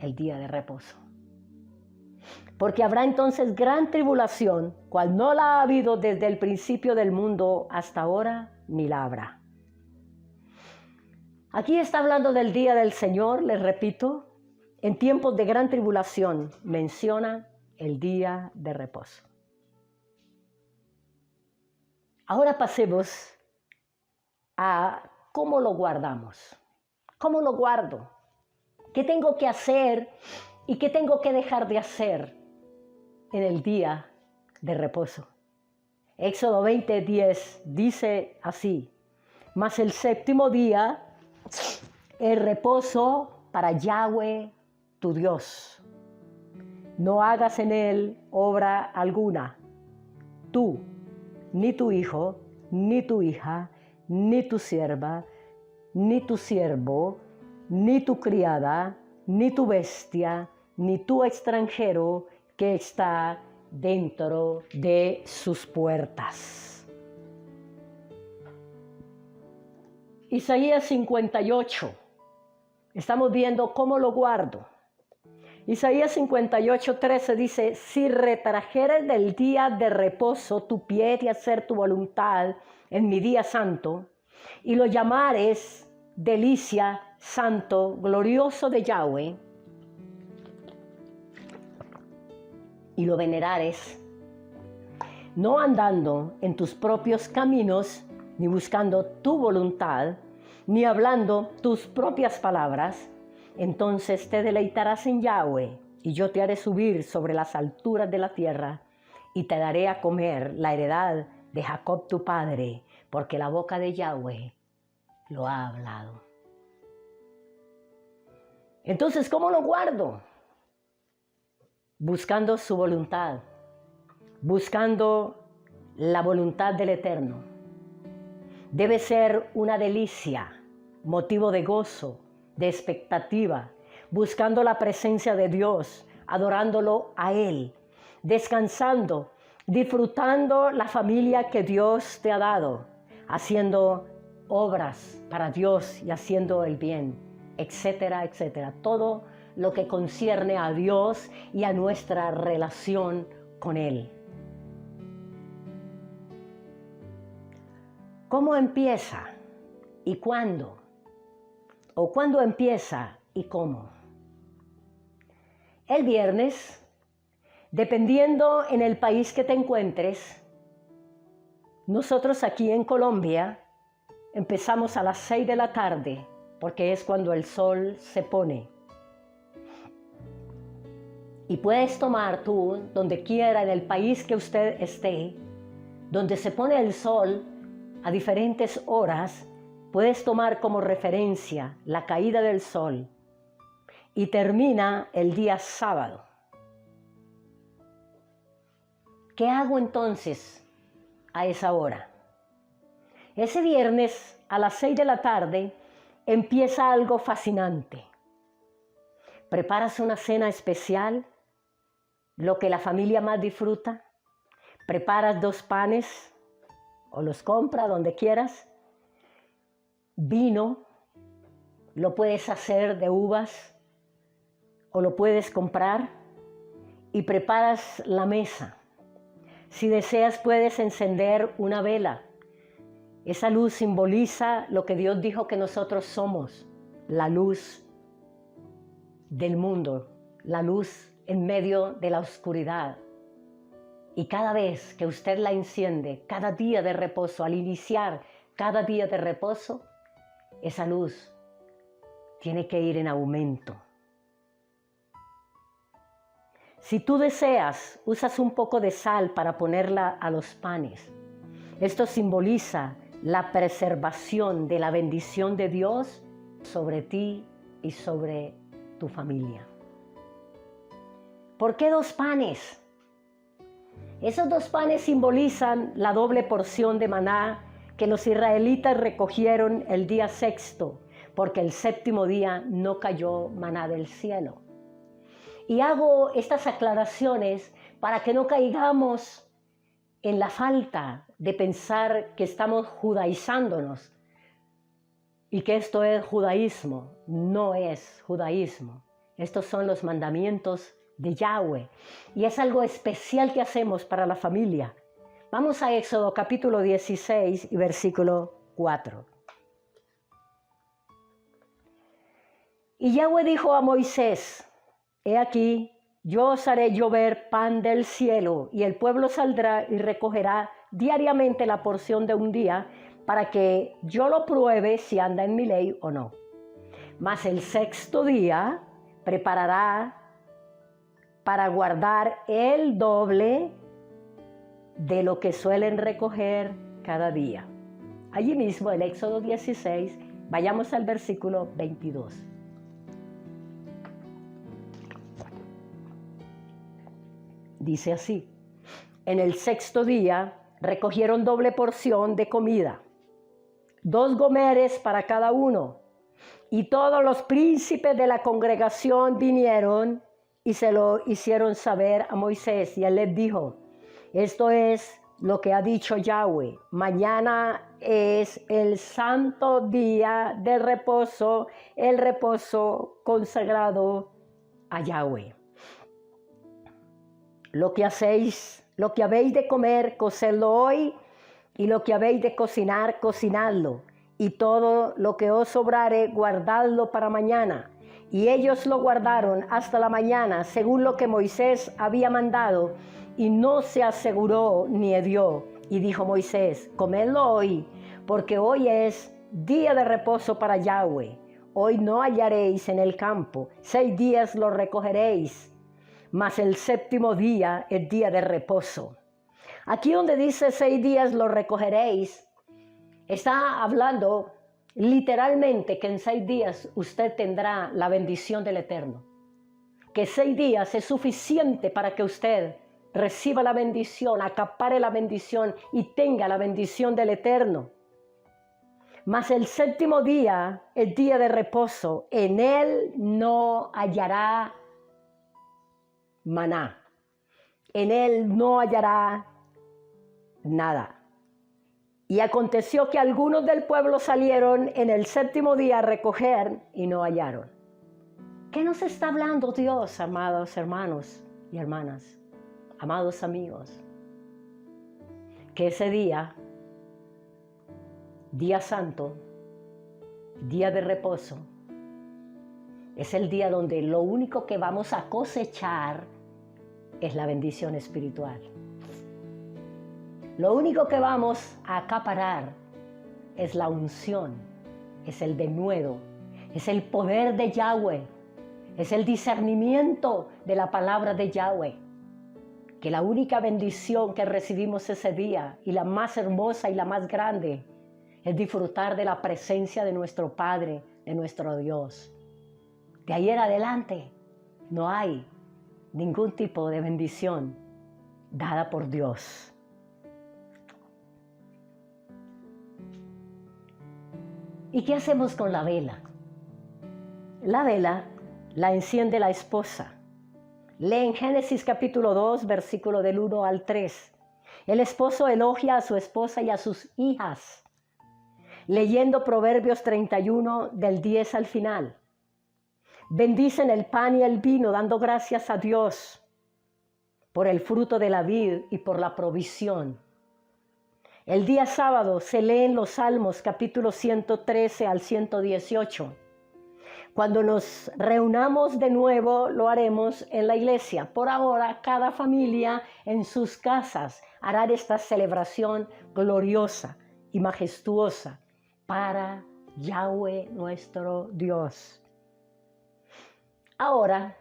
el día de reposo. Porque habrá entonces gran tribulación, cual no la ha habido desde el principio del mundo hasta ahora, ni la habrá. Aquí está hablando del día del Señor, les repito, en tiempos de gran tribulación menciona el día de reposo. Ahora pasemos a cómo lo guardamos. ¿Cómo lo guardo? ¿Qué tengo que hacer y qué tengo que dejar de hacer en el día de reposo. Éxodo 20:10 dice así: mas el séptimo día es reposo para Yahweh tu Dios. No hagas en él obra alguna, tú, ni tu hijo, ni tu hija, ni tu sierva, ni tu siervo, ni tu criada, ni tu bestia, ni tu extranjero que está dentro de sus puertas. Isaías 58. Estamos viendo cómo lo guardo. Isaías 58:13 dice: si retrajeres del día de reposo tu pie de hacer tu voluntad en mi día santo, y lo llamares delicia, santo, glorioso de Yahweh, y lo venerares, no andando en tus propios caminos, ni buscando tu voluntad, ni hablando tus propias palabras, entonces te deleitarás en Yahweh, y yo te haré subir sobre las alturas de la tierra, y te daré a comer la heredad de Jacob tu padre, porque la boca de Yahweh lo ha hablado. Entonces, ¿cómo lo guardo? Buscando su voluntad, buscando la voluntad del Eterno. Debe ser una delicia, motivo de gozo, de expectativa, buscando la presencia de Dios, adorándolo a Él, descansando, disfrutando la familia que Dios te ha dado, haciendo obras para Dios y haciendo el bien, etcétera, etcétera. Todo lo que concierne a Dios y a nuestra relación con Él. ¿Cómo empieza y cuándo? ¿O cuándo empieza y cómo? El viernes, dependiendo en el país que te encuentres, nosotros aquí en Colombia empezamos a las 6 de la tarde, porque es cuando el sol se pone. Y puedes tomar tú, donde quiera, en el país que usted esté, donde se pone el sol a diferentes horas, puedes tomar como referencia la caída del sol y termina el día sábado. ¿Qué hago entonces a esa hora? Ese viernes a las 6 de la tarde empieza algo fascinante. Preparas una cena especial, lo que la familia más disfruta. Preparas 2 panes o los compras donde quieras. Vino, lo puedes hacer de uvas o lo puedes comprar y preparas la mesa. Si deseas puedes encender una vela. Esa luz simboliza lo que Dios dijo que nosotros somos, la luz del mundo, la luz en medio de la oscuridad. Y cada vez que usted la enciende, cada día de reposo, al iniciar cada día de reposo, esa luz tiene que ir en aumento. Si tú deseas, usas un poco de sal para ponerla a los panes. Esto simboliza la preservación de la bendición de Dios sobre ti y sobre tu familia. ¿Por qué 2 panes? Esos 2 panes simbolizan la doble porción de maná que los israelitas recogieron el día 6º, porque el 7º día no cayó maná del cielo. Y hago estas aclaraciones para que no caigamos en la falta de pensar que estamos judaizándonos y que esto es judaísmo. No es judaísmo. Estos son los mandamientos de Yahweh y es algo especial que hacemos para la familia. Vamos a Éxodo capítulo 16 y versículo 4. Y Yahweh dijo a Moisés: he aquí, yo os haré llover pan del cielo, y el pueblo saldrá y recogerá diariamente la porción de un día, para que yo lo pruebe si anda en mi ley o no. Mas el 6º día preparará para guardar el doble de lo que suelen recoger cada día. Allí mismo, el Éxodo 16, vayamos al versículo 22. Dice así: en el sexto día recogieron doble porción de comida, 2 gomeres para cada uno, y todos los príncipes de la congregación vinieron y se lo hicieron saber a Moisés, y él les dijo: esto es lo que ha dicho Yahweh, mañana es el santo día de reposo, el reposo consagrado a Yahweh. Lo que habéis de comer, cocedlo hoy, y lo que habéis de cocinar, cocinadlo, y todo lo que os sobrare, guardadlo para mañana. Y ellos lo guardaron hasta la mañana, según lo que Moisés había mandado, y no se aseguró ni hedió. Y dijo Moisés: comedlo hoy, porque hoy es día de reposo para Yahweh. Hoy no hallaréis en el campo, 6 días lo recogeréis, mas el séptimo día es día de reposo. Aquí donde dice 6 días lo recogeréis, está hablando literalmente que en 6 días usted tendrá la bendición del Eterno. Que 6 días es suficiente para que usted reciba la bendición, acapare la bendición y tenga la bendición del Eterno. Mas el séptimo día es día de reposo, en él no hallará maná, en él no hallará nada. Y aconteció que algunos del pueblo salieron en el séptimo día a recoger y no hallaron. ¿Qué nos está hablando Dios, amados hermanos y hermanas, amados amigos? Que ese día, día santo, día de reposo, es el día donde lo único que vamos a cosechar es la bendición espiritual. Lo único que vamos a acaparar es la unción, es el denuedo, es el poder de Yahweh, es el discernimiento de la palabra de Yahweh. Que la única bendición que recibimos ese día, y la más hermosa y la más grande, es disfrutar de la presencia de nuestro Padre, de nuestro Dios. De ahí en adelante no hay ningún tipo de bendición dada por Dios. ¿Y qué hacemos con la vela? La vela la enciende la esposa. Lee en Génesis capítulo 2, versículo del 1 al 3. El esposo elogia a su esposa y a sus hijas, leyendo Proverbios 31 del 10 al final. Bendicen el pan y el vino, dando gracias a Dios por el fruto de la vid y por la provisión. El día sábado se leen los Salmos capítulo 113 al 118. Cuando nos reunamos de nuevo, lo haremos en la iglesia. Por ahora, cada familia en sus casas hará esta celebración gloriosa y majestuosa para Yahweh nuestro Dios. Ahora,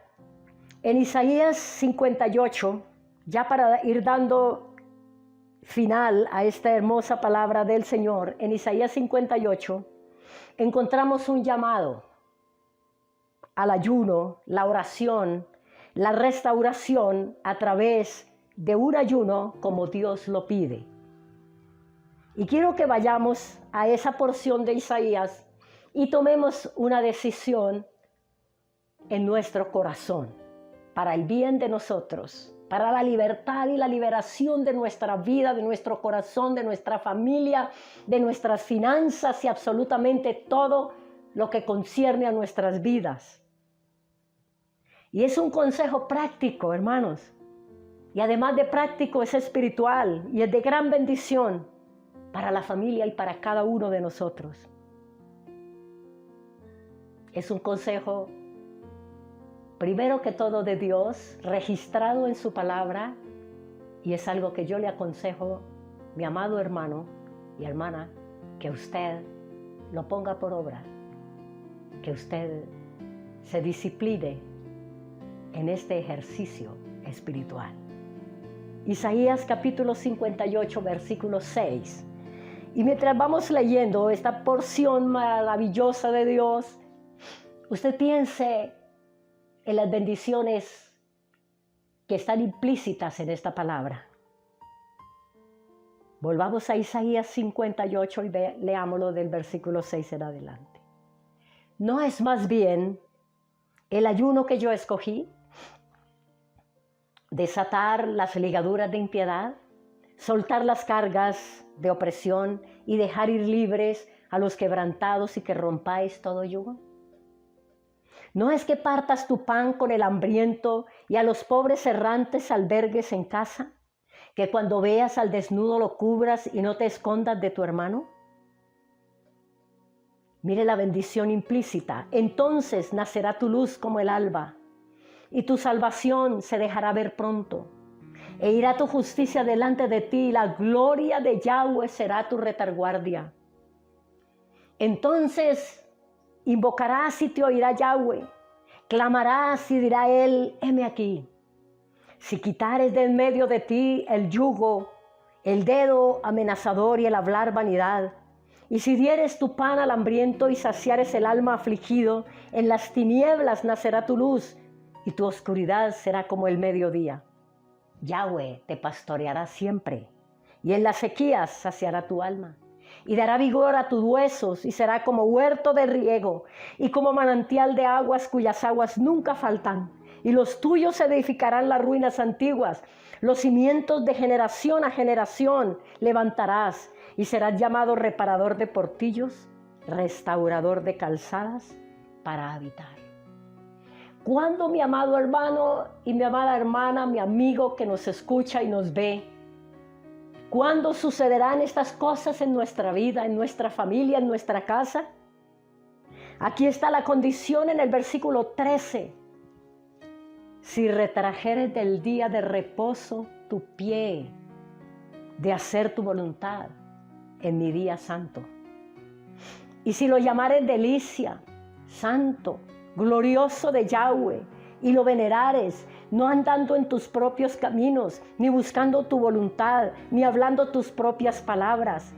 en Isaías 58, ya para ir dando final a esta hermosa palabra del Señor, en Isaías 58 encontramos un llamado al ayuno, la oración, la restauración a través de un ayuno como Dios lo pide. Y quiero que vayamos a esa porción de Isaías y tomemos una decisión en nuestro corazón para el bien de nosotros, para la libertad y la liberación de nuestra vida, de nuestro corazón, de nuestra familia, de nuestras finanzas y absolutamente todo lo que concierne a nuestras vidas. Y es un consejo práctico, hermanos. Y además de práctico, es espiritual y es de gran bendición para la familia y para cada uno de nosotros. Es un consejo, primero que todo, de Dios, registrado en su palabra, y es algo que yo le aconsejo, mi amado hermano y hermana, que usted lo ponga por obra, que usted se discipline en este ejercicio espiritual. Isaías capítulo 58, versículo 6. Y mientras vamos leyendo esta porción maravillosa de Dios, usted piense en las bendiciones que están implícitas en esta palabra. Volvamos a Isaías 58 y leámoslo del versículo 6 en adelante. ¿No es más bien el ayuno que yo escogí? Desatar las ligaduras de impiedad, soltar las cargas de opresión y dejar ir libres a los quebrantados y que rompáis todo yugo. ¿No es que partas tu pan con el hambriento y a los pobres errantes albergues en casa? ¿Que cuando veas al desnudo lo cubras y no te escondas de tu hermano? Mire la bendición implícita. Entonces nacerá tu luz como el alba, y tu salvación se dejará ver pronto. E irá tu justicia delante de ti, y la gloria de Yahweh será tu retaguardia. Entonces invocarás y te oirá Yahweh, clamarás y dirá él, heme aquí. Si quitares de en medio de ti el yugo, el dedo amenazador y el hablar vanidad, y si dieres tu pan al hambriento y saciares el alma afligido, en las tinieblas nacerá tu luz, y tu oscuridad será como el mediodía. Yahweh te pastoreará siempre, y en las sequías saciará tu alma, y dará vigor a tus huesos, y será como huerto de riego, y como manantial de aguas cuyas aguas nunca faltan, y los tuyos edificarán las ruinas antiguas, los cimientos de generación a generación levantarás, y serás llamado reparador de portillos, restaurador de calzadas para habitar. ¿Cuándo, mi amado hermano y mi amada hermana, mi amigo que nos escucha y nos ve, cuándo sucederán estas cosas en nuestra vida, en nuestra familia, en nuestra casa? Aquí está la condición en el versículo 13. Si retrajeres del día de reposo tu pie, de hacer tu voluntad en mi día santo. Y si lo llamares delicia, santo, glorioso de Yahweh, y lo venerares, no andando en tus propios caminos, ni buscando tu voluntad, ni hablando tus propias palabras,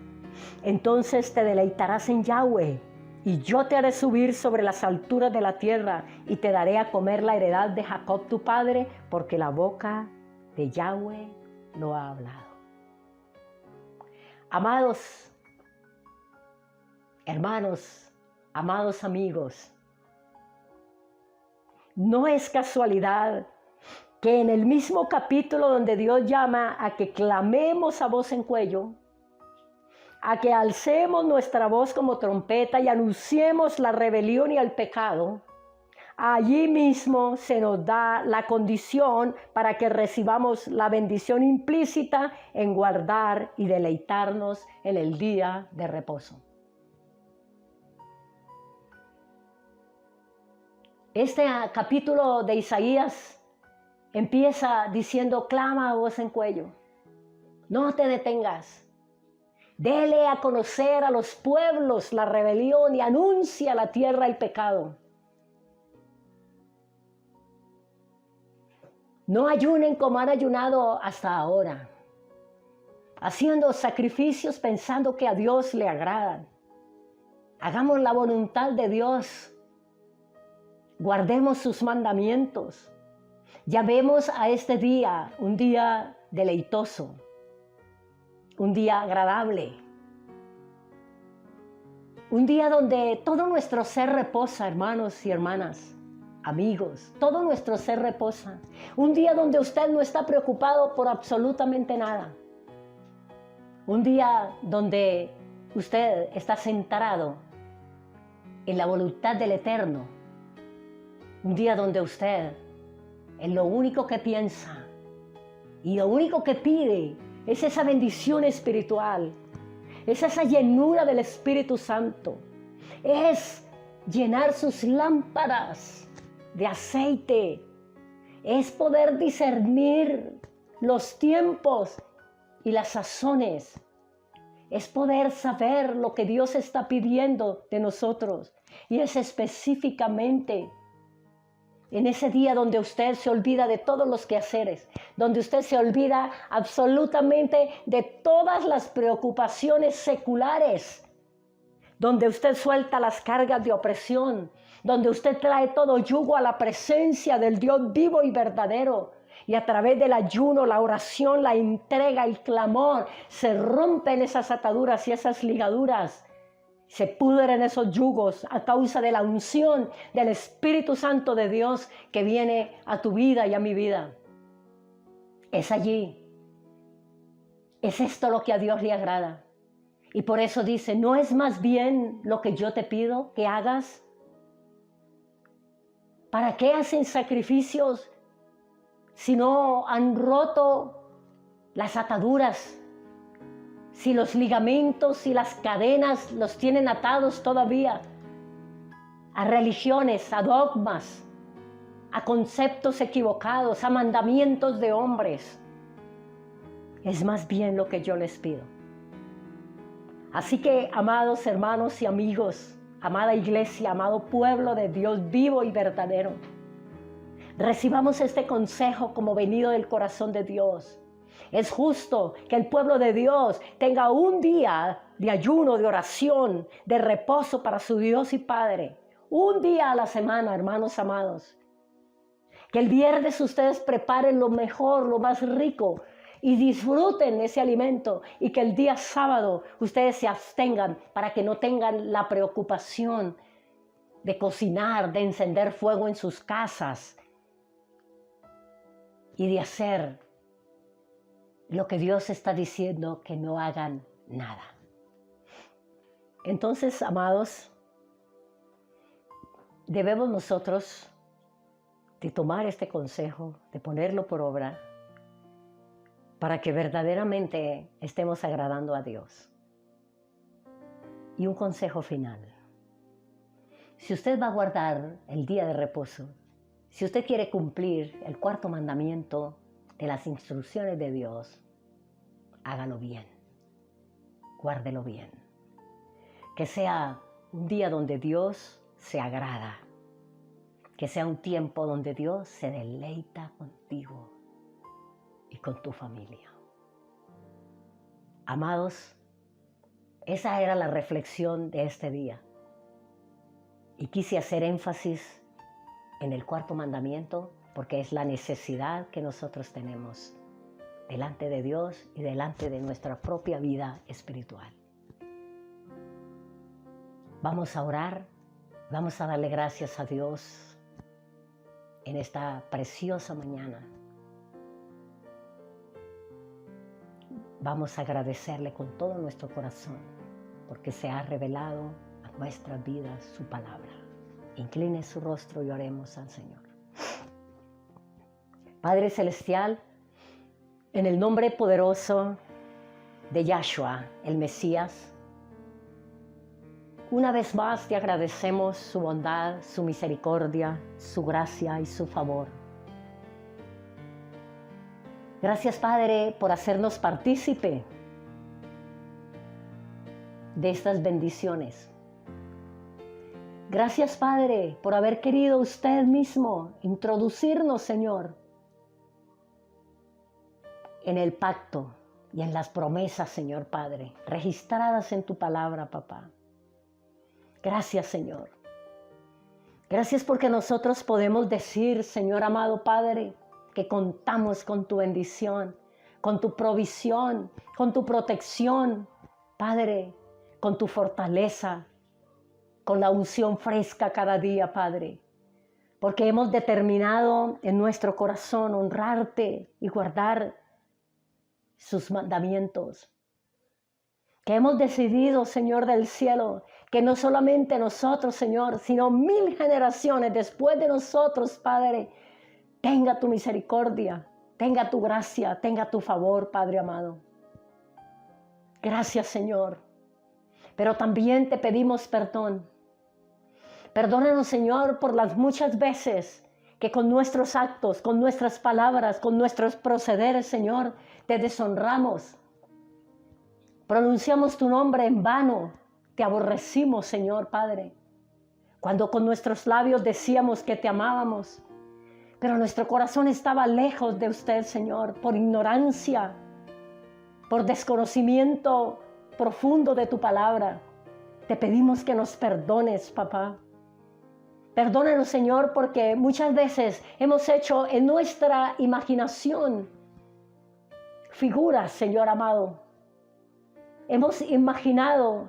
entonces te deleitarás en Yahweh, y yo te haré subir sobre las alturas de la tierra, y te daré a comer la heredad de Jacob tu padre, porque la boca de Yahweh lo ha hablado. Amados hermanos, amados amigos, no es casualidad que en el mismo capítulo donde Dios llama a que clamemos a voz en cuello, a que alcemos nuestra voz como trompeta y anunciemos la rebelión y el pecado, allí mismo se nos da la condición para que recibamos la bendición implícita en guardar y deleitarnos en el día de reposo. Este capítulo de Isaías empieza diciendo, clama a voz en cuello, no te detengas, dele a conocer a los pueblos la rebelión y anuncia a la tierra el pecado. No ayunen como han ayunado hasta ahora, haciendo sacrificios pensando que a Dios le agradan. Hagamos la voluntad de Dios. Guardemos sus mandamientos. Llamemos a este día un día deleitoso, un día agradable, un día donde todo nuestro ser reposa, hermanos y hermanas, amigos, todo nuestro ser reposa. Un día donde usted no está preocupado por absolutamente nada. Un día donde usted está centrado en la voluntad del Eterno. Un día donde usted, en lo único que piensa y lo único que pide es esa bendición espiritual, es esa llenura del Espíritu Santo, es llenar sus lámparas de aceite, es poder discernir los tiempos y las sazones, es poder saber lo que Dios está pidiendo de nosotros, y es específicamente En ese día donde usted se olvida de todos los quehaceres, donde usted se olvida absolutamente de todas las preocupaciones seculares, donde usted suelta las cargas de opresión, donde usted trae todo yugo a la presencia del Dios vivo y verdadero, y a través del ayuno, la oración, la entrega, el clamor, se rompen esas ataduras y esas ligaduras. Se pudren esos yugos a causa de la unción del Espíritu Santo de Dios que viene a tu vida y a mi vida. Es allí. Es esto lo que a Dios le agrada. Y por eso dice, ¿no es más bien lo que yo te pido que hagas? ¿Para qué hacen sacrificios si no han roto las ataduras? Si los ligamentos y las cadenas los tienen atados todavía a religiones, a dogmas, a conceptos equivocados, a mandamientos de hombres. Es más bien lo que yo les pido. Así que, amados hermanos y amigos, amada iglesia, amado pueblo de Dios vivo y verdadero, recibamos este consejo como venido del corazón de Dios. Es justo que el pueblo de Dios tenga un día de ayuno, de oración, de reposo para su Dios y Padre. Un día a la semana, hermanos amados. Que el viernes ustedes preparen lo mejor, lo más rico y disfruten ese alimento. Y que el día sábado ustedes se abstengan para que no tengan la preocupación de cocinar, de encender fuego en sus casas y de hacer lo que Dios está diciendo que no hagan nada. Entonces, amados, debemos nosotros de tomar este consejo, de ponerlo por obra, para que verdaderamente estemos agradando a Dios. Y un consejo final. Si usted va a guardar el día de reposo, si usted quiere cumplir el cuarto mandamiento de las instrucciones de Dios, hágalo bien, guárdelo bien. Que sea un día donde Dios se agrada, que sea un tiempo donde Dios se deleita contigo y con tu familia. Amados, esa era la reflexión de este día. Y quise hacer énfasis en el cuarto mandamiento porque es la necesidad que nosotros tenemos delante de Dios y delante de nuestra propia vida espiritual. Vamos a orar, vamos a darle gracias a Dios en esta preciosa mañana. Vamos a agradecerle con todo nuestro corazón porque se ha revelado a nuestras vidas su palabra. Incline su rostro y oremos al Señor. Padre Celestial, en el nombre poderoso de Yahshua, el Mesías, una vez más te agradecemos su bondad, su misericordia, su gracia y su favor. Gracias, Padre, por hacernos partícipe de estas bendiciones. Gracias, Padre, por haber querido usted mismo introducirnos, Señor, en el pacto y en las promesas, Señor Padre, registradas en tu palabra, papá. Gracias, Señor. Gracias porque nosotros podemos decir, Señor amado Padre, que contamos con tu bendición, con tu provisión, con tu protección, Padre, con tu fortaleza, con la unción fresca cada día, Padre. Porque hemos determinado en nuestro corazón honrarte y guardar sus mandamientos. Que hemos decidido, Señor del cielo, que no solamente nosotros, Señor, sino 1000 generaciones después de nosotros, Padre, tenga tu misericordia, tenga tu gracia, tenga tu favor, Padre amado. Gracias, Señor. Pero también te pedimos perdón. Perdónanos, Señor, por las muchas veces que con nuestros actos, con nuestras palabras, con nuestros procederes, Señor, te deshonramos. Pronunciamos tu nombre en vano. Te aborrecimos, Señor Padre. Cuando con nuestros labios decíamos que te amábamos, Pero nuestro corazón estaba lejos de usted, Señor, por ignorancia, por desconocimiento profundo de tu palabra. Te pedimos que nos perdones, papá. Perdónanos, Señor, porque muchas veces hemos hecho en nuestra imaginación figuras, Señor amado. Hemos imaginado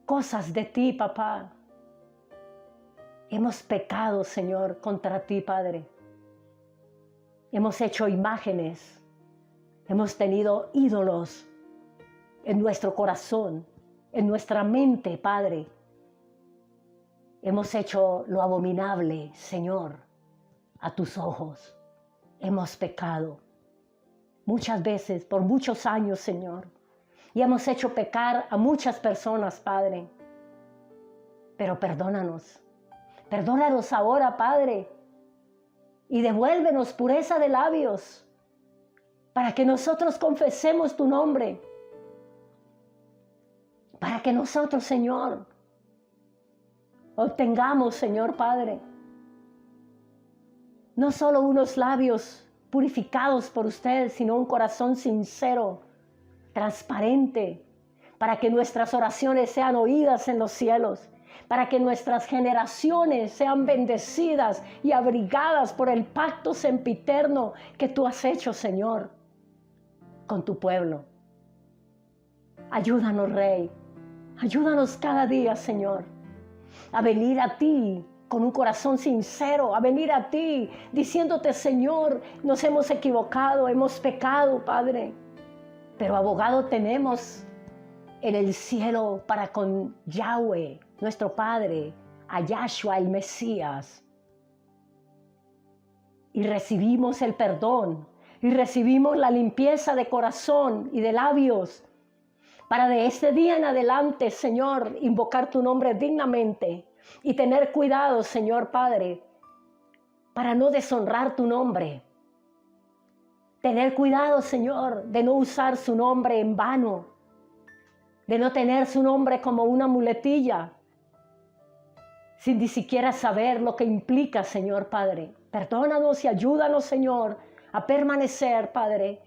cosas de ti, papá. Hemos pecado, Señor, contra ti, Padre. Hemos hecho imágenes. Hemos tenido ídolos en nuestro corazón, en nuestra mente, Padre. Hemos hecho lo abominable, Señor, a tus ojos. Hemos pecado muchas veces, por muchos años, Señor. Y hemos hecho pecar a muchas personas, Padre. Pero perdónanos. Perdónanos ahora, Padre. Y devuélvenos pureza de labios para que nosotros confesemos tu nombre. Para que nosotros, Señor, obtengamos, Señor Padre, no solo unos labios purificados por usted, sino un corazón sincero, transparente, para que nuestras oraciones sean oídas en los cielos, para que nuestras generaciones sean bendecidas y abrigadas por el pacto sempiterno que tú has hecho, Señor, con tu pueblo. Ayúdanos, Rey. Ayúdanos cada día, Señor, a venir a ti con un corazón sincero, a venir a ti diciéndote, Señor, nos hemos equivocado, hemos pecado, Padre, pero abogado tenemos en el cielo para con Yahweh, nuestro Padre, a Yahshua el Mesías. Y recibimos el perdón, y recibimos la limpieza de corazón y de labios, para de este día en adelante, Señor, invocar tu nombre dignamente y tener cuidado, Señor Padre, para no deshonrar tu nombre. Tener cuidado, Señor, de no usar su nombre en vano, de no tener su nombre como una muletilla, sin ni siquiera saber lo que implica, Señor Padre. Perdónanos y ayúdanos, Señor, a permanecer, Padre,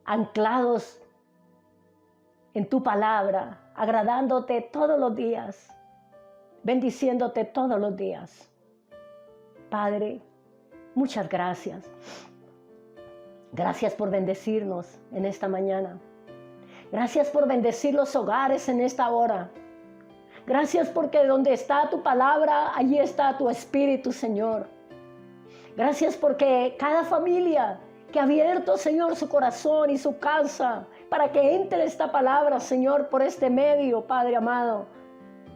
anclados en tu palabra, agradándote todos los días, bendiciéndote todos los días. Padre, muchas gracias. Gracias por bendecirnos en esta mañana. Gracias por bendecir los hogares en esta hora. Gracias porque donde está tu palabra, allí está tu espíritu, Señor. Gracias porque cada familia que ha abierto, Señor, su corazón y su casa para que entre esta palabra, Señor, por este medio, Padre amado.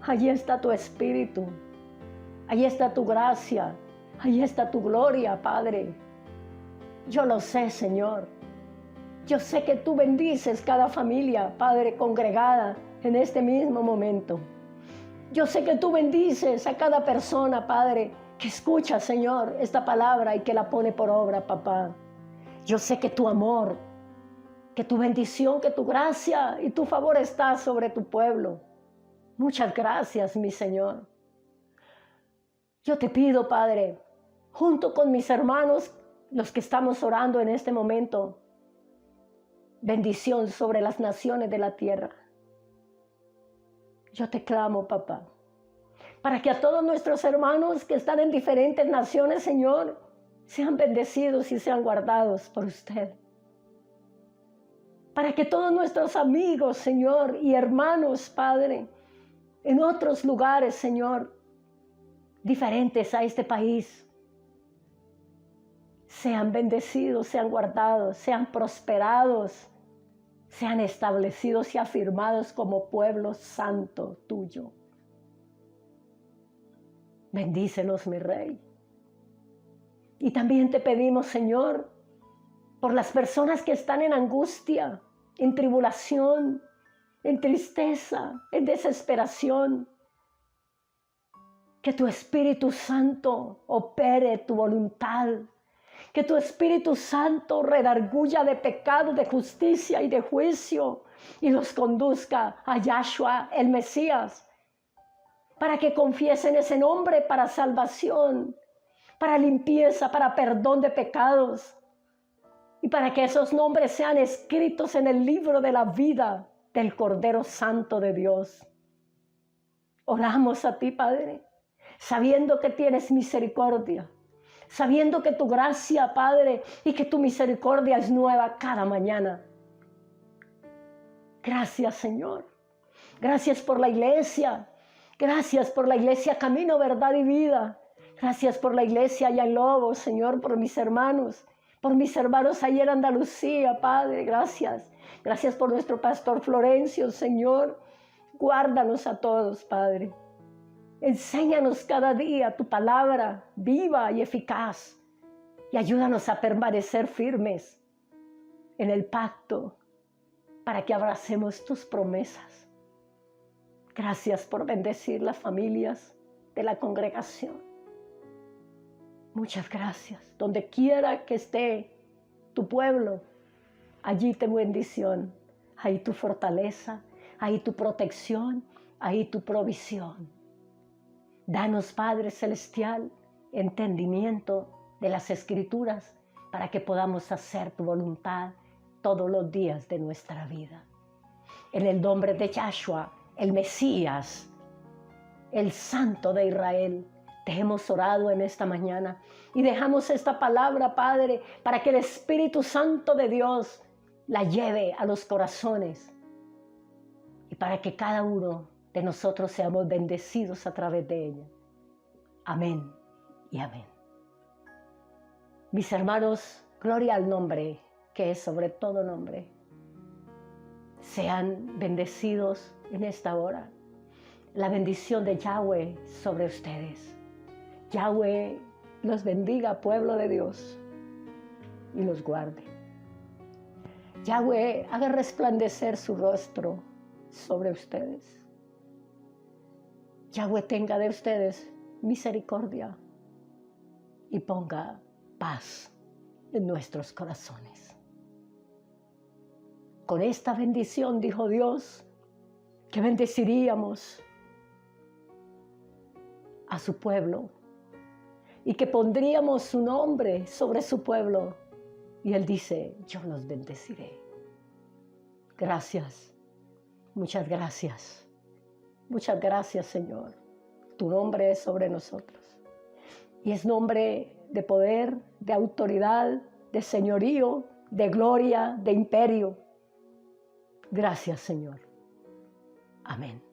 Allí está tu espíritu. Allí está tu gracia. Allí está tu gloria, Padre. Yo lo sé, Señor. Yo sé que tú bendices cada familia, Padre, congregada en este mismo momento. Yo sé que tú bendices a cada persona, Padre, que escucha, Señor, esta palabra y que la pone por obra, papá. Yo sé que tu amor, que tu bendición, que tu gracia y tu favor está sobre tu pueblo. Muchas gracias, mi Señor. Yo te pido, Padre, junto con mis hermanos, los que estamos orando en este momento, bendición sobre las naciones de la tierra. Yo te clamo, papá, para que a todos nuestros hermanos que están en diferentes naciones, Señor, sean bendecidos y sean guardados por usted. Para que todos nuestros amigos, Señor, y hermanos, Padre, en otros lugares, Señor, diferentes a este país, sean bendecidos, sean guardados, sean prosperados, sean establecidos y afirmados como pueblo santo tuyo. Bendícelos, mi Rey. Y también te pedimos, Señor, por las personas que están en angustia, en tribulación, en tristeza, en desesperación. Que tu Espíritu Santo opere tu voluntad. Que tu Espíritu Santo redarguya de pecado, de justicia y de juicio y los conduzca a Yahshua el Mesías, para que confiesen ese nombre para salvación, para limpieza, para perdón de pecados y para que esos nombres sean escritos en el libro de la vida del Cordero Santo de Dios. Oramos a ti, Padre, sabiendo que tienes misericordia, sabiendo que tu gracia, Padre, y que tu misericordia es nueva cada mañana. Gracias, Señor. Gracias por la iglesia. Gracias por la iglesia Camino, Verdad y Vida. Gracias por la iglesia allá en Lobo, Señor, por mis hermanos allá en Andalucía, Padre. Gracias. Gracias por nuestro pastor Florencio, Señor. Guárdanos a todos, Padre. Enséñanos cada día tu palabra viva y eficaz y ayúdanos a permanecer firmes en el pacto para que abracemos tus promesas. Gracias por bendecir las familias de la congregación. Muchas gracias. Donde quiera que esté tu pueblo, allí tu bendición, ahí tu fortaleza, ahí tu protección, ahí tu provisión. Danos, Padre Celestial, entendimiento de las Escrituras para que podamos hacer tu voluntad todos los días de nuestra vida. En el nombre de Yahshua, el Mesías, el Santo de Israel, te hemos orado en esta mañana y dejamos esta palabra, Padre, para que el Espíritu Santo de Dios la lleve a los corazones y para que cada uno de nosotros seamos bendecidos a través de ella. Amén y amén. Mis hermanos, gloria al nombre que es sobre todo nombre. Sean bendecidos en esta hora. La bendición de Yahweh sobre ustedes. Yahweh los bendiga, pueblo de Dios, y los guarde. Yahweh haga resplandecer su rostro sobre ustedes. Yahweh tenga de ustedes misericordia y ponga paz en nuestros corazones. Con esta bendición, dijo Dios, que bendeciríamos a su pueblo y que pondríamos su nombre sobre su pueblo. Y Él dice, yo los bendeciré. Gracias, muchas gracias. Muchas gracias, Señor. Tu nombre es sobre nosotros. Y es nombre de poder, de autoridad, de señorío, de gloria, de imperio. Gracias, Señor. Amén.